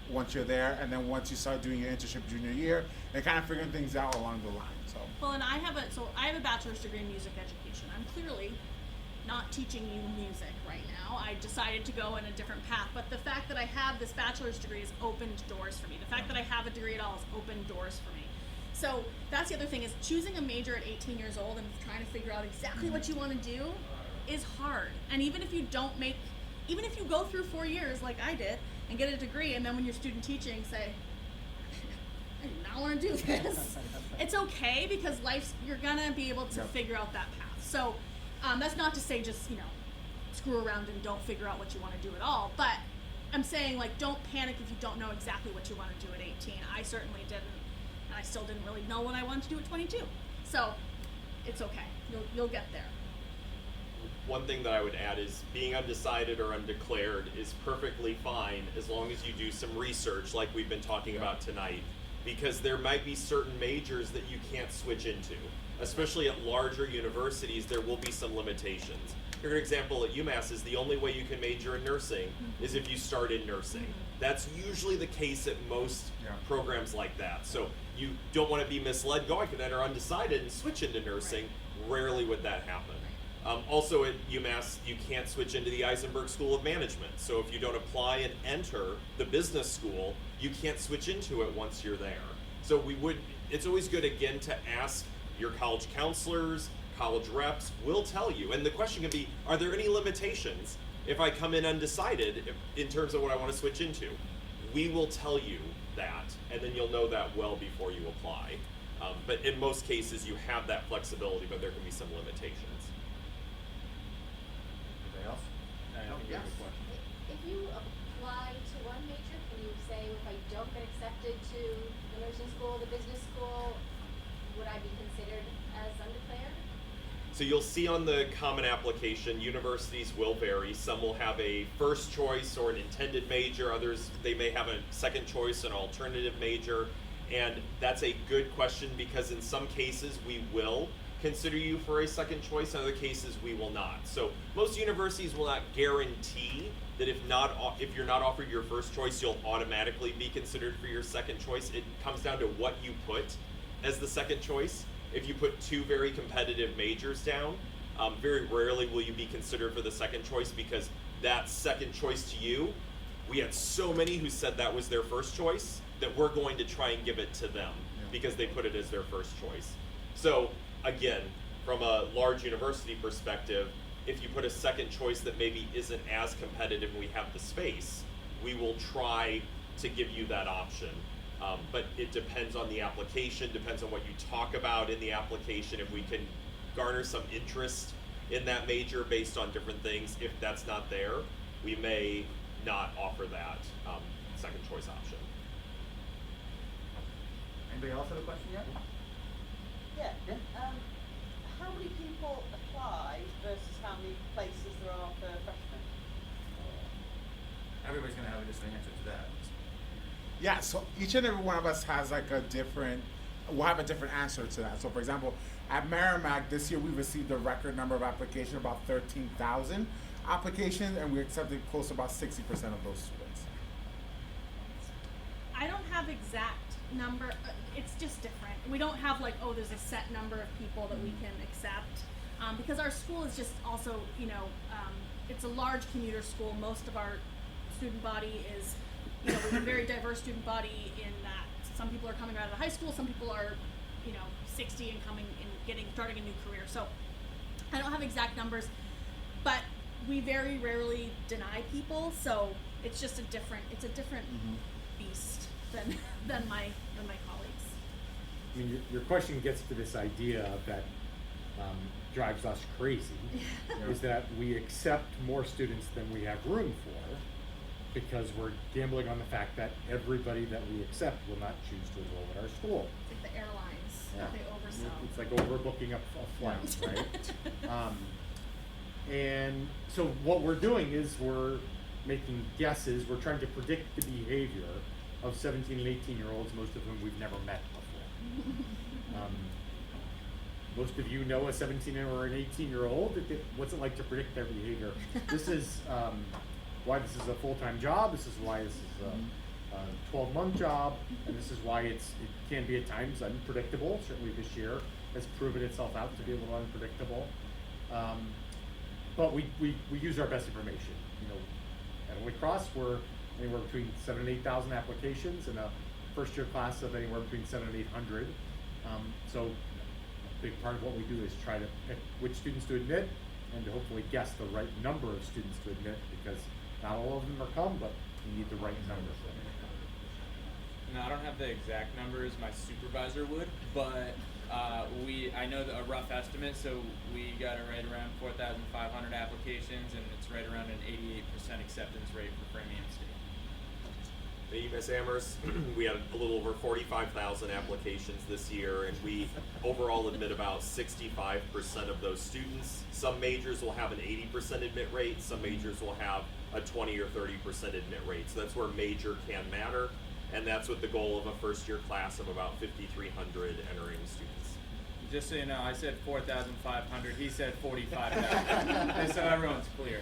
Speaker 2: once you're there, and then once you start doing your internship junior year, and kind of figuring things out along the line. So.
Speaker 3: Well, and I have a bachelor's degree in music education. I'm clearly not teaching you music right now. I decided to go in a different path, but the fact that I have this bachelor's degree has opened doors for me. The fact that I have a degree at all has opened doors for me. So that's the other thing, is choosing a major at 18 years old and trying to figure out exactly what you want to do is hard. And even if you go through 4 years like I did and get a degree, and then when you're student teaching say, I do not want to do this, it's okay, because you're gonna be able to figure out that path. So That's not to say just, screw around and don't figure out what you want to do at all, but I'm saying, like, don't panic if you don't know exactly what you want to do at 18. I certainly didn't, and I still didn't really know what I wanted to do at 22. So, it's okay. You'll get there.
Speaker 6: One thing that I would add is being undecided or undeclared is perfectly fine as long as you do some research like we've been talking about tonight, because there might be certain majors that you can't switch into. Especially at larger universities, there will be some limitations. Here, an example at UMass is the only way you can major in nursing is if you start in nursing. That's usually the case at most programs like that. So you don't want to be misled, I could enter undecided and switch into nursing. Rarely would that happen. Also at UMass, you can't switch into the Eisenberg School of Management. So if you don't apply and enter the business school, you can't switch into it once you're there. So it's always good, again, to ask your college counselors, college reps will tell you. And the question can be, are there any limitations if I come in undecided in terms of what I want to switch into? We will tell you that, and then you'll know that well before you apply. But in most cases, you have that flexibility, but there can be some limitations.
Speaker 1: Anybody else?
Speaker 5: I think we have a question.
Speaker 9: If you apply to one major, can you say, if I don't get accepted to the nursing school, the business school, would I be considered as undeclared?
Speaker 6: So you'll see on the common application, universities will vary. Some will have a first choice or an intended major. Others, they may have a second choice, an alternative major. And that's a good question because in some cases we will consider you for a second choice. In other cases, we will not. So most universities will not guarantee that if you're not offered your first choice, you'll automatically be considered for your second choice. It comes down to what you put as the second choice. If you put two very competitive majors down, very rarely will you be considered for the second choice because that second choice to you, we had so many who said that was their first choice that we're going to try and give it to them because they put it as their first choice. So again, from a large university perspective, if you put a second choice that maybe isn't as competitive and we have the space, we will try to give you that option. But it depends on the application, depends on what you talk about in the application. If we can garner some interest in that major based on different things, if that's not there, we may not offer that second choice option.
Speaker 1: Anybody else have a question yet?
Speaker 10: Yeah. How many people apply versus how many places there are for freshmen?
Speaker 1: Everybody's gonna have a different answer to that.
Speaker 2: Yeah, so each and every one of us has like we'll have a different answer to that. So for example, at Merrimack this year we received a record number of applications, about 13,000 applications, and we accepted close to about 60% of those students.
Speaker 3: I don't have exact number. It's just different. We don't have like, oh, there's a set number of people that we can accept because our school is just also, it's a large commuter school. Most of our student body is, we have a very diverse student body in that some people are coming out of high school, some people are, 60 and starting a new career. So I don't have exact numbers, but we very rarely deny people. So it's just a different beast than my colleagues.
Speaker 4: I mean, your question gets to this idea that drives us crazy, is that we accept more students than we have room for because we're gambling on the fact that everybody that we accept will not choose to enroll at our school.
Speaker 3: It's like the airlines that they oversell.
Speaker 4: It's like overbooking a flight, right? And so what we're doing is we're making guesses. We're trying to predict the behavior of 17 and 18-year-olds, most of whom we've never met before. Most of you know a 17 or an 18-year-old. What's it like to predict their behavior? This is why this is a full-time job. This is why this is a 12-month job, and this is why it can be at times unpredictable. Certainly this year has proven itself out to be a little unpredictable. But we use our best information. At Holy Cross, we're anywhere between 7,000 and 8,000 applications, and a first-year class of anywhere between 700 and 800. So a big part of what we do is try to pick which students to admit and to hopefully guess the right number of students to admit, because not all of them are come, but we need the right number.
Speaker 5: No, I don't have the exact numbers. My supervisor would, but I know a rough estimate. So we got it right around 4,500 applications, and it's right around an 88% acceptance rate for Framingham State.
Speaker 6: UMass Amherst, we had a little over 45,000 applications this year, and we overall admit about 65% of those students. Some majors will have an 80% admit rate, some majors will have a 20 or 30% admit rate. So that's where major can matter, and that's with the goal of a first year class of about 5,300 entering students.
Speaker 5: Just so you know, I said 4,500. He said 45,000. So everyone's clear.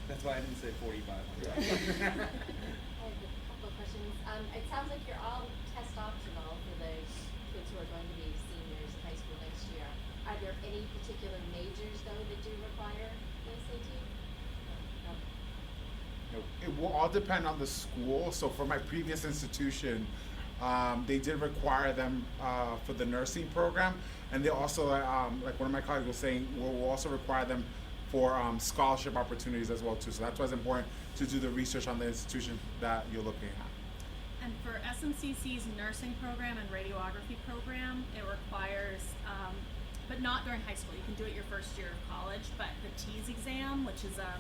Speaker 5: That's why I didn't say 4,500.
Speaker 9: I have a couple of questions. It sounds like you're all test optional for the kids who are going to be seniors in high school next year. Are there any particular majors though that do require the SAT? No.
Speaker 5: Nope.
Speaker 2: It will all depend on the school. So for my previous institution, they did require them for the nursing program, and they also, like one of my colleagues was saying, will also require them for scholarship opportunities as well too. So that's why it's important to do the research on the institution that you're looking at.
Speaker 3: And for SMCC's nursing program and radiography program, it requires, but not during high school. You can do it your first year of college, but the TEAS exam, which is an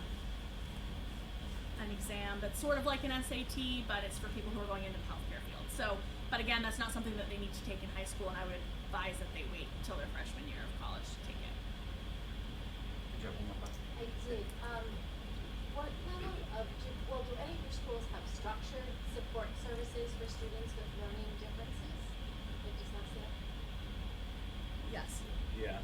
Speaker 3: exam that's sort of like an SAT, but it's for people who are going into the healthcare field. So, but again, that's not something that they need to take in high school, and I would advise that they wait until their freshman year of college to take it.
Speaker 1: Did you have one more question?
Speaker 9: I did. What level do any of your schools have structured support services for students with learning differences, like dyslexia?
Speaker 3: Yes.
Speaker 5: Yeah.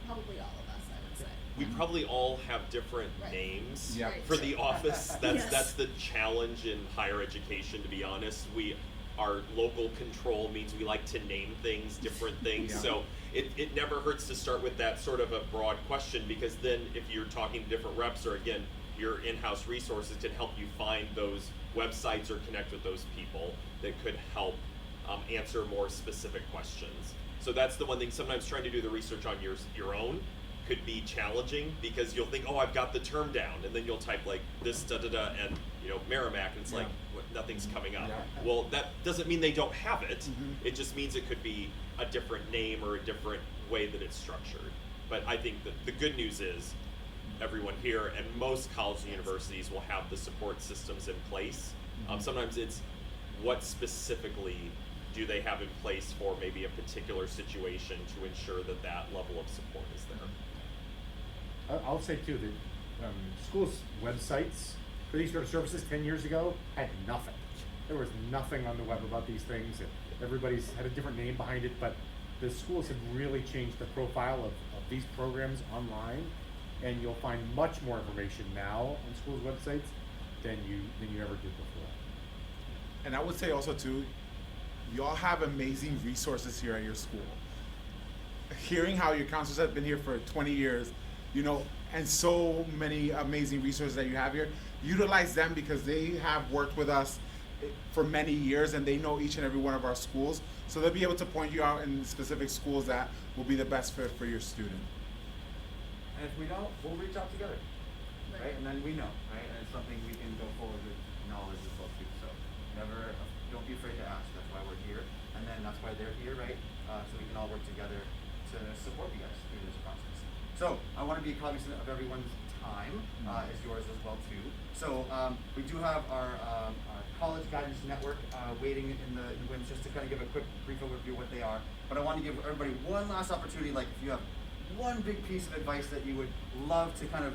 Speaker 3: Probably all of us, I would say.
Speaker 6: We probably all have different
Speaker 3: Right.
Speaker 6: names
Speaker 2: Yeah.
Speaker 6: for the office. That's
Speaker 3: Yes.
Speaker 6: that's the challenge in higher education, to be honest. Our local control means we like to name things, different things.
Speaker 2: Yeah.
Speaker 6: So it never hurts to start with that sort of a broad question, because then if you're talking to different reps, or again, your in-house resources can help you find those websites or connect with those people that could help answer more specific questions. So that's the one thing. Sometimes trying to do the research on your own could be challenging, because you'll think, oh, I've got the term down, and then you'll type like this and Merrimack, and it's like nothing's coming up.
Speaker 2: Yeah.
Speaker 6: Well, that doesn't mean they don't have it.
Speaker 2: Mhm.
Speaker 6: It just means it could be a different name or a different way that it's structured. But I think that the good news is everyone here and most colleges and universities will have the support systems in place. Sometimes it's what specifically do they have in place for maybe a particular situation to ensure that that level of support is there.
Speaker 4: I'll say too that schools' websites for these sort of services 10 years ago had nothing. There was nothing on the web about these things. Everybody's had a different name behind it, but the schools have really changed the profile of these programs online, and you'll find much more information now on schools' websites than you ever did before.
Speaker 2: And I would say also too, y'all have amazing resources here at your school. Hearing how your counselors have been here for 20 years, and so many amazing resources that you have here, utilize them, because they have worked with us for many years and they know each and every one of our schools. So they'll be able to point you out in specific schools that will be the best fit for your student.
Speaker 1: And if we don't, we'll reach out together, right? And then we know, right? And it's something we can go forward with knowledge as well too. So don't be afraid to ask. That's why we're here, and then that's why they're here, right? So we can all work together to support you guys through this process. So I want to be cognizant of everyone's time, as yours as well too. So we do have our College Guidance Network waiting in the wings, just to kind of give a quick brief overview of what they are. But I want to give everybody one last opportunity, like if you have one big piece of advice that you would love to kind of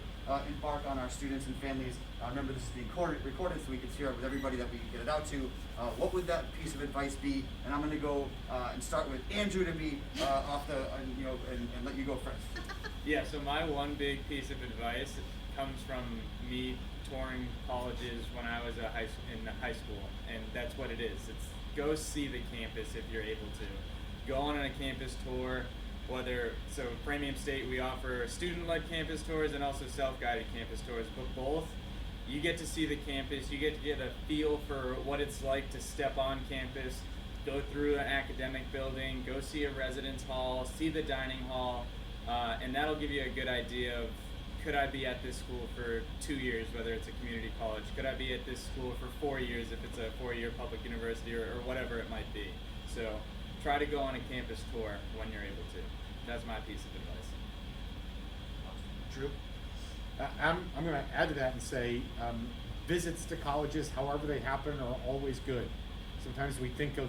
Speaker 1: embark on our students and families. Remember, this is being recorded, so we can share it with everybody that we get it out to. What would that piece of advice be? And I'm going to go and start with Andrew to be off the, and let you go first.
Speaker 5: Yeah, so my one big piece of advice comes from me touring colleges when I was in high school, and that's what it is. It's go see the campus if you're able to. Go on a campus tour. So Framingham State, we offer student-led campus tours and also self-guided campus tours, but both, you get to see the campus, you get to get a feel for what it's like to step on campus, go through an academic building, go see a residence hall, see the dining hall, and that'll give you a good idea of could I be at this school for 2 years, whether it's a community college? Could I be at this school for 4 years if it's a 4-year public university or whatever it might be? So try to go on a campus tour when you're able to. That's my piece of advice.
Speaker 4: Drew? I'm going to add to that and say visits to colleges, however they happen, are always good. Sometimes we think of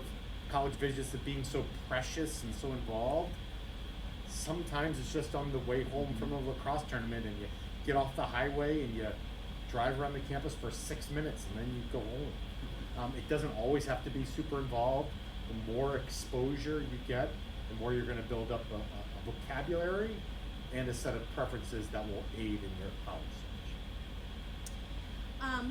Speaker 4: college visits as being so precious and so involved. Sometimes it's just on the way home from a lacrosse tournament and you get off the highway and you drive around the campus for 6 minutes and then you go home. It doesn't always have to be super involved. The more exposure you get, the more you're going to build up a vocabulary and a set of preferences that will aid in your college search.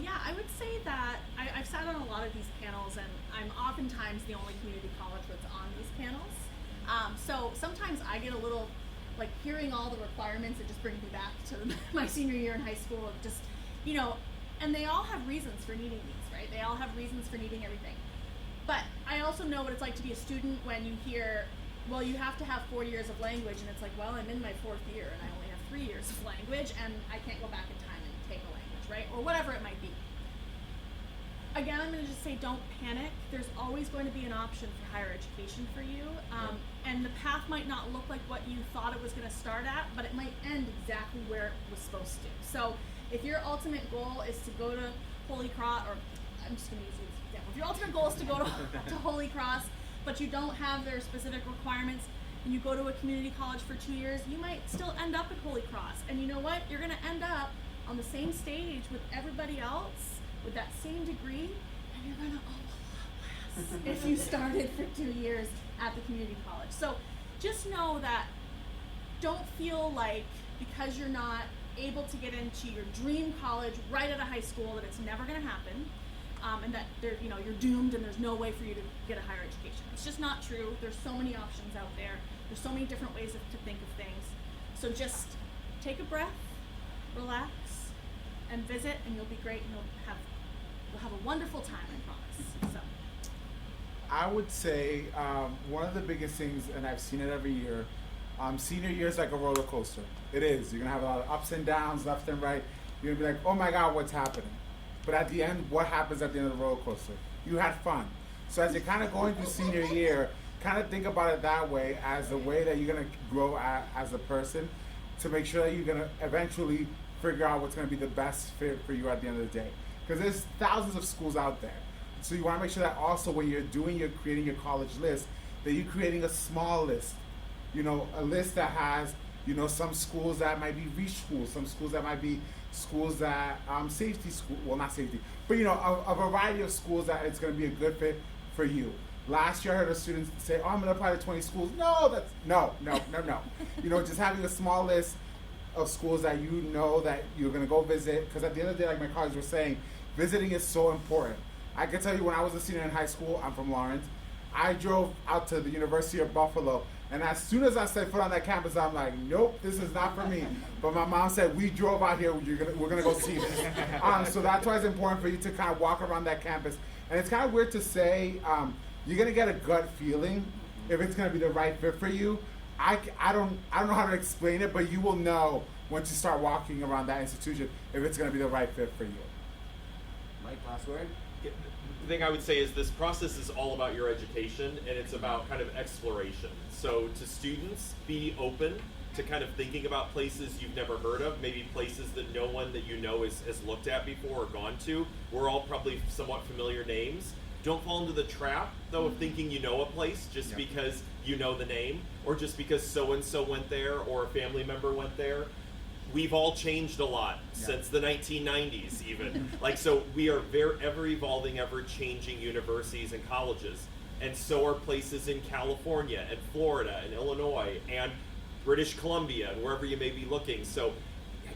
Speaker 3: Yeah, I would say that I've sat on a lot of these panels, and I'm oftentimes the only community college that's on these panels. So sometimes I get a little, like, hearing all the requirements, it just brings me back to my senior year in high school of just, you know, and they all have reasons for needing these, right? They all have reasons for needing everything. But I also know what it's like to be a student when you hear, well, you have to have 4 years of language, and it's like, well, I'm in my 4th year, and I only have 3 years of language, and I can't go back in time and take a language, right? Or whatever it might be. Again, I'm going to just say don't panic. There's always going to be an option for higher education for you. And the path might not look like what you thought it was going to start at, but it might end exactly where it was supposed to. So if your ultimate goal is to go to Holy Cross, or I'm just going to use this example. If your ultimate goal is to go to Holy Cross, but you don't have their specific requirements, and you go to a community college for 2 years, you might still end up at Holy Cross. And you know what? You're going to end up on the same stage with everybody else with that same degree, and you're going to owe a lot less if you started for 2 years at the community college. So just know that don't feel like because you're not able to get into your dream college right out of high school that it's never going to happen, and that you're doomed and there's no way for you to get a higher education. It's just not true. There's so many options out there. There's so many different ways to think of things. So just take a breath, relax, and visit, and you'll be great, and you'll have a wonderful time, I promise. So
Speaker 2: I would say one of the biggest things, and I've seen it every year, senior year is like a roller coaster. It is. You're going to have a lot of ups and downs, left and right. You're going to be like, oh my God, what's happening? But at the end, what happens at the end of the roller coaster? You had fun. So as you're kind of going through senior year, kind of think about it that way, as a way that you're going to grow as a person, to make sure that you're going to eventually figure out what's going to be the best fit for you at the end of the day. Because there's thousands of schools out there. So you want to make sure that also when you're creating your college list, that you're creating a small list. You know, a list that has, some schools that might be reach schools, some schools that might be schools that, safety school, well, not safety, but a variety of schools that it's going to be a good fit for you. Last year I heard a student say, oh, I'm going to apply to 20 schools. No. Just having a small list of schools that you know that you're going to go visit, because at the end of the day, like my colleagues were saying, visiting is so important. I can tell you, when I was a senior in high school, I'm from Lawrence, I drove out to the University of Buffalo, and as soon as I set foot on that campus, I'm like, nope, this is not for me. But my mom said, we drove out here, we're gonna go see this. So that's why it's important for you to kind of walk around that campus. And it's kind of weird to say, you're gonna get a gut feeling if it's gonna be the right fit for you. I don't know how to explain it, but you will know once you start walking around that institution if it's gonna be the right fit for you.
Speaker 1: Mike, last word?
Speaker 6: The thing I would say is this process is all about your education, and it's about kind of exploration. So to students, be open to kind of thinking about places you've never heard of, maybe places that no one that you know has looked at before or gone to. We're all probably somewhat familiar names. Don't fall into the trap, though, of thinking you know a place just because you know the name, or just because so-and-so went there or a family member went there. We've all changed a lot since the 1990s even. So we are ever evolving, ever changing universities and colleges. And so are places in California and Florida and Illinois and British Columbia and wherever you may be looking. So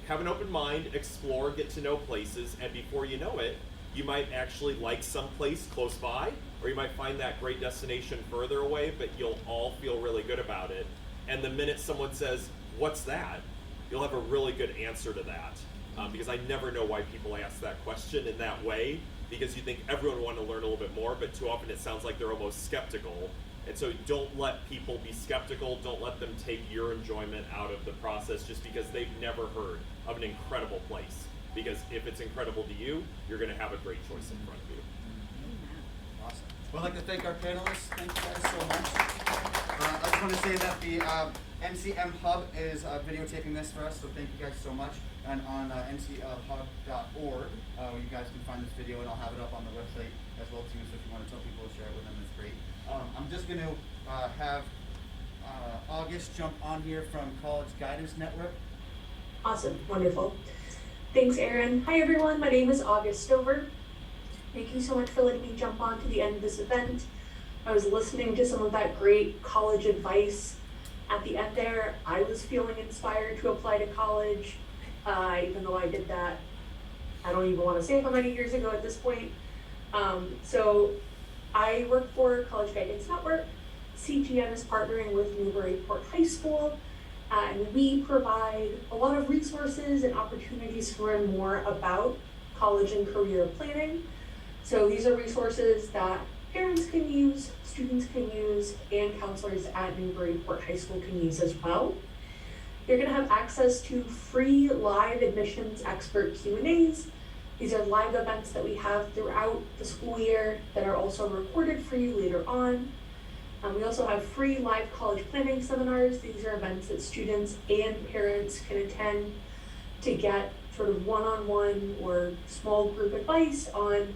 Speaker 6: have an open mind, explore, get to know places, and before you know it, you might actually like some place close by, or you might find that great destination further away, but you'll all feel really good about it. And the minute someone says, what's that? You'll have a really good answer to that. Because I never know why people ask that question in that way, because you think everyone would want to learn a little bit more, but too often it sounds like they're almost skeptical. And so don't let people be skeptical, don't let them take your enjoyment out of the process just because they've never heard of an incredible place. Because if it's incredible to you, you're going to have a great choice in front of you.
Speaker 1: Awesome. Well, I'd like to thank our panelists. Thank you guys so much. I just want to say that the NCM Hub is videotaping this for us, so thank you guys so much. And on ncmhub.org, you guys can find this video, and I'll have it up on the website as well too. So if you want to tell people to share it with them, it's great. I'm just going to have August jump on here from College Guidance Network.
Speaker 11: Awesome, wonderful. Thanks, Aaron. Hi, everyone. My name is August Stover. Thank you so much for letting me jump on to the end of this event. I was listening to some of that great college advice at the end there. I was feeling inspired to apply to college, even though I did that, I don't even want to say how many years ago at this point. So I work for College Guidance Network. CGN is partnering with Newburyport High School, and we provide a lot of resources and opportunities to learn more about college and career planning. So these are resources that parents can use, students can use, and counselors at Newburyport High School can use as well. You're going to have access to free live admissions expert Q&As. These are live events that we have throughout the school year that are also recorded for you later on. We also have free live college planning seminars. These are events that students and parents can attend to get sort of one-on-one or small group advice on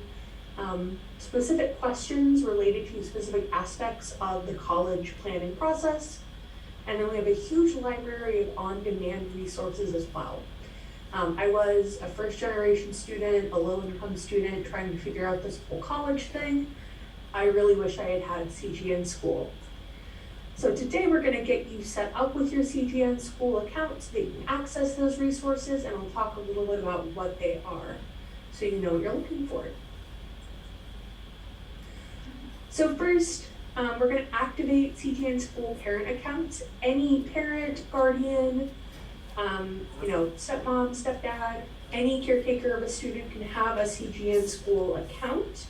Speaker 11: specific questions related to specific aspects of the college planning process. And then we have a huge library of on-demand resources as well. I was a first-generation student, a low-income student trying to figure out this whole college thing. I really wish I had had CGN School. So today we're going to get you set up with your CGN School account so that you can access those resources, and I'll talk a little bit about what they are so you know what you're looking for. So first, we're going to activate CGN School parent accounts. Any parent, guardian, stepmom, stepdad, any caretaker of a student can have a CGN School account.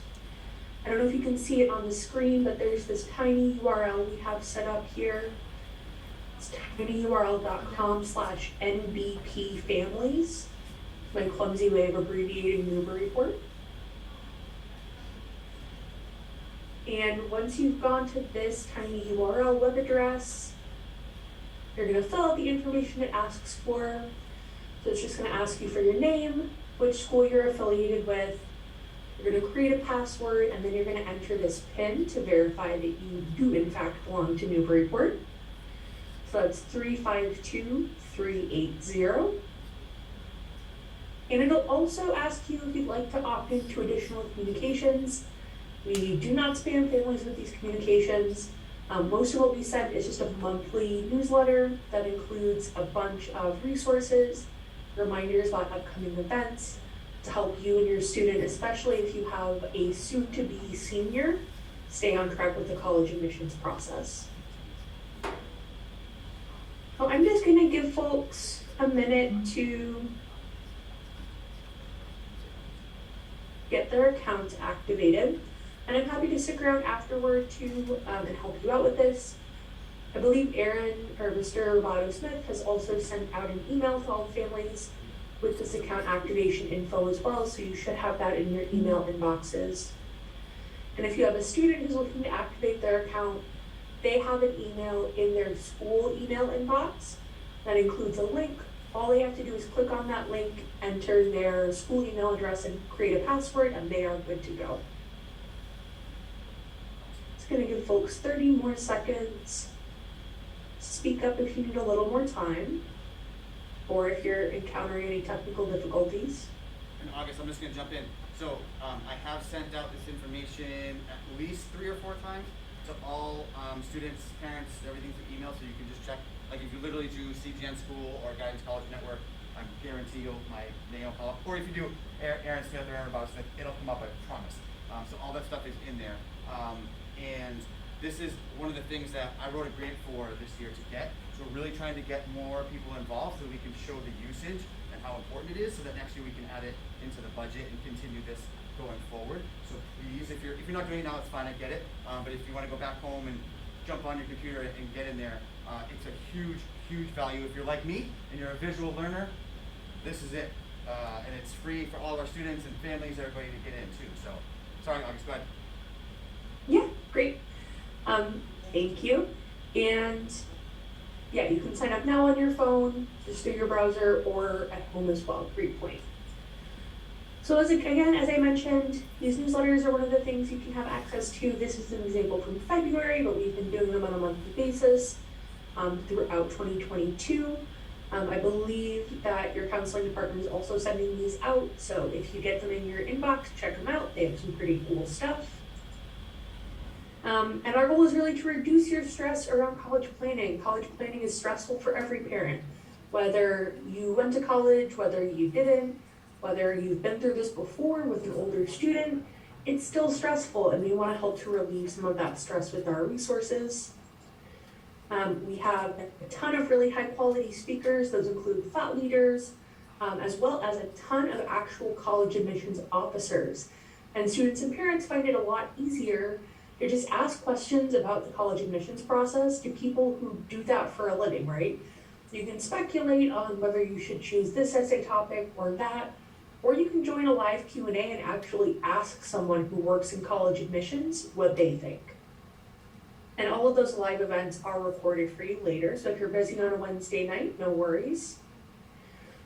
Speaker 11: I don't know if you can see it on the screen, but there's this tiny URL we have set up here. It's tinyurl.com/NBPfamilies. My clumsy way of abbreviating Newburyport. And once you've gone to this tiny URL web address, you're going to fill out the information it asks for. So it's just going to ask you for your name, which school you're affiliated with. You're going to create a password, and then you're going to enter this PIN to verify that you do in fact belong to Newburyport. So that's 352380. And it'll also ask you if you'd like to opt into additional communications. We do not spam families with these communications. Most of what we send is just a monthly newsletter that includes a bunch of resources, reminders about upcoming events, to help you and your student, especially if you have a soon-to-be senior, stay on track with the college admissions process. So I'm just going to give folks a minute to get their accounts activated, and I'm happy to stick around afterward to and help you out with this. I believe Aaron or Mr. Roboto Smith has also sent out an email to all the families with this account activation info as well, so you should have that in your email inboxes. And if you have a student who's looking to activate their account, they have an email in their school email inbox that includes a link. All they have to do is click on that link, enter their school email address, and create a password, and they are good to go. It's going to give folks 30 more seconds. Speak up if you need a little more time, or if you're encountering any technical difficulties.
Speaker 1: And August, I'm just going to jump in. So I have sent out this information at least 3 or 4 times to all students, parents, everything through email, so you can just check. Like if you literally do CGN School or Guidance College Network, I guarantee my name will come up. Or if you do Aaron Smith or Aaron Smith, it'll come up, I promise. So all that stuff is in there. And this is one of the things that I wrote a grant for this year to get. So we're really trying to get more people involved so we can show the usage and how important it is, so that next year we can add it into the budget and continue this going forward. So please, if you're not doing it now, it's fine, I get it. But if you want to go back home and jump on your computer and get in there, it's a huge, huge value. If you're like me and you're a visual learner, this is it. And it's free for all of our students and families, everybody to get in too. So, sorry, August, go ahead.
Speaker 11: Yeah, great. Thank you. And yeah, you can sign up now on your phone, just through your browser, or at home as well. Great point. So as I mentioned, these newsletters are one of the things you can have access to. This is an example from February, but we've been doing them on a monthly basis throughout 2022. I believe that your counseling department is also sending these out, so if you get them in your inbox, check them out. They have some pretty cool stuff. And our goal is really to reduce your stress around college planning. College planning is stressful for every parent, whether you went to college, whether you didn't, whether you've been through this before with an older student. It's still stressful, and we want to help to relieve some of that stress with our resources. We have a ton of really high quality speakers. Those include thought leaders, as well as a ton of actual college admissions officers. And students and parents find it a lot easier to just ask questions about the college admissions process to people who do that for a living, right? You can speculate on whether you should choose this essay topic or that, or you can join a live Q&A and actually ask someone who works in college admissions what they think. And all of those live events are recorded for you later, so if you're busy on a Wednesday night, no worries.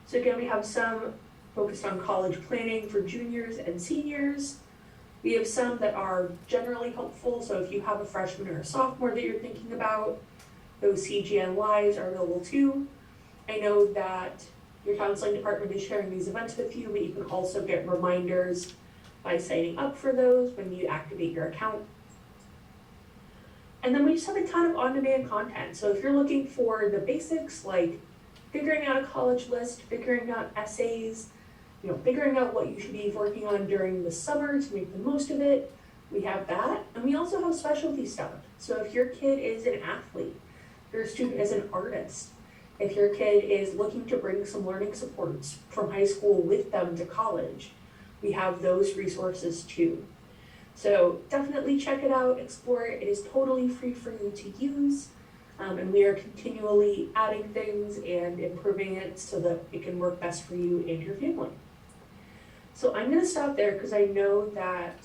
Speaker 11: So again, we have some focused on college planning for juniors and seniors. We have some that are generally helpful, so if you have a freshman or a sophomore that you're thinking about, those CGNYs are available too. I know that your counseling department is sharing these events with you, but you can also get reminders by signing up for those when you activate your account. And then we just have a ton of on-demand content. So if you're looking for the basics like figuring out a college list, figuring out essays, figuring out what you should be working on during the summer to make the most of it, we have that. And we also have specialty stuff. So if your kid is an athlete, if your student is an artist, if your kid is looking to bring some learning supports from high school with them to college, we have those resources too. So definitely check it out, explore it. It is totally free for you to use. And we are continually adding things and improving it so that it can work best for you and your family. So I'm gonna stop there because I know that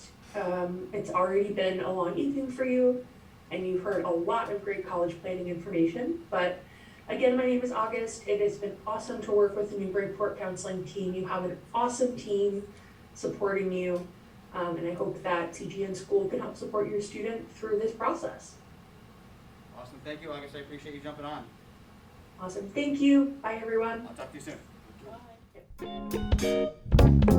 Speaker 11: it's already been a long evening for you and you've heard a lot of great college planning information. But again, my name is August. It has been awesome to work with the Newburyport counseling team. You have an awesome team supporting you. And I hope that CGN School can help support your student through this process.
Speaker 1: Awesome. Thank you, August. I appreciate you jumping on.
Speaker 11: Awesome. Thank you. Bye, everyone.
Speaker 1: I'll talk to you soon.
Speaker 10: Bye.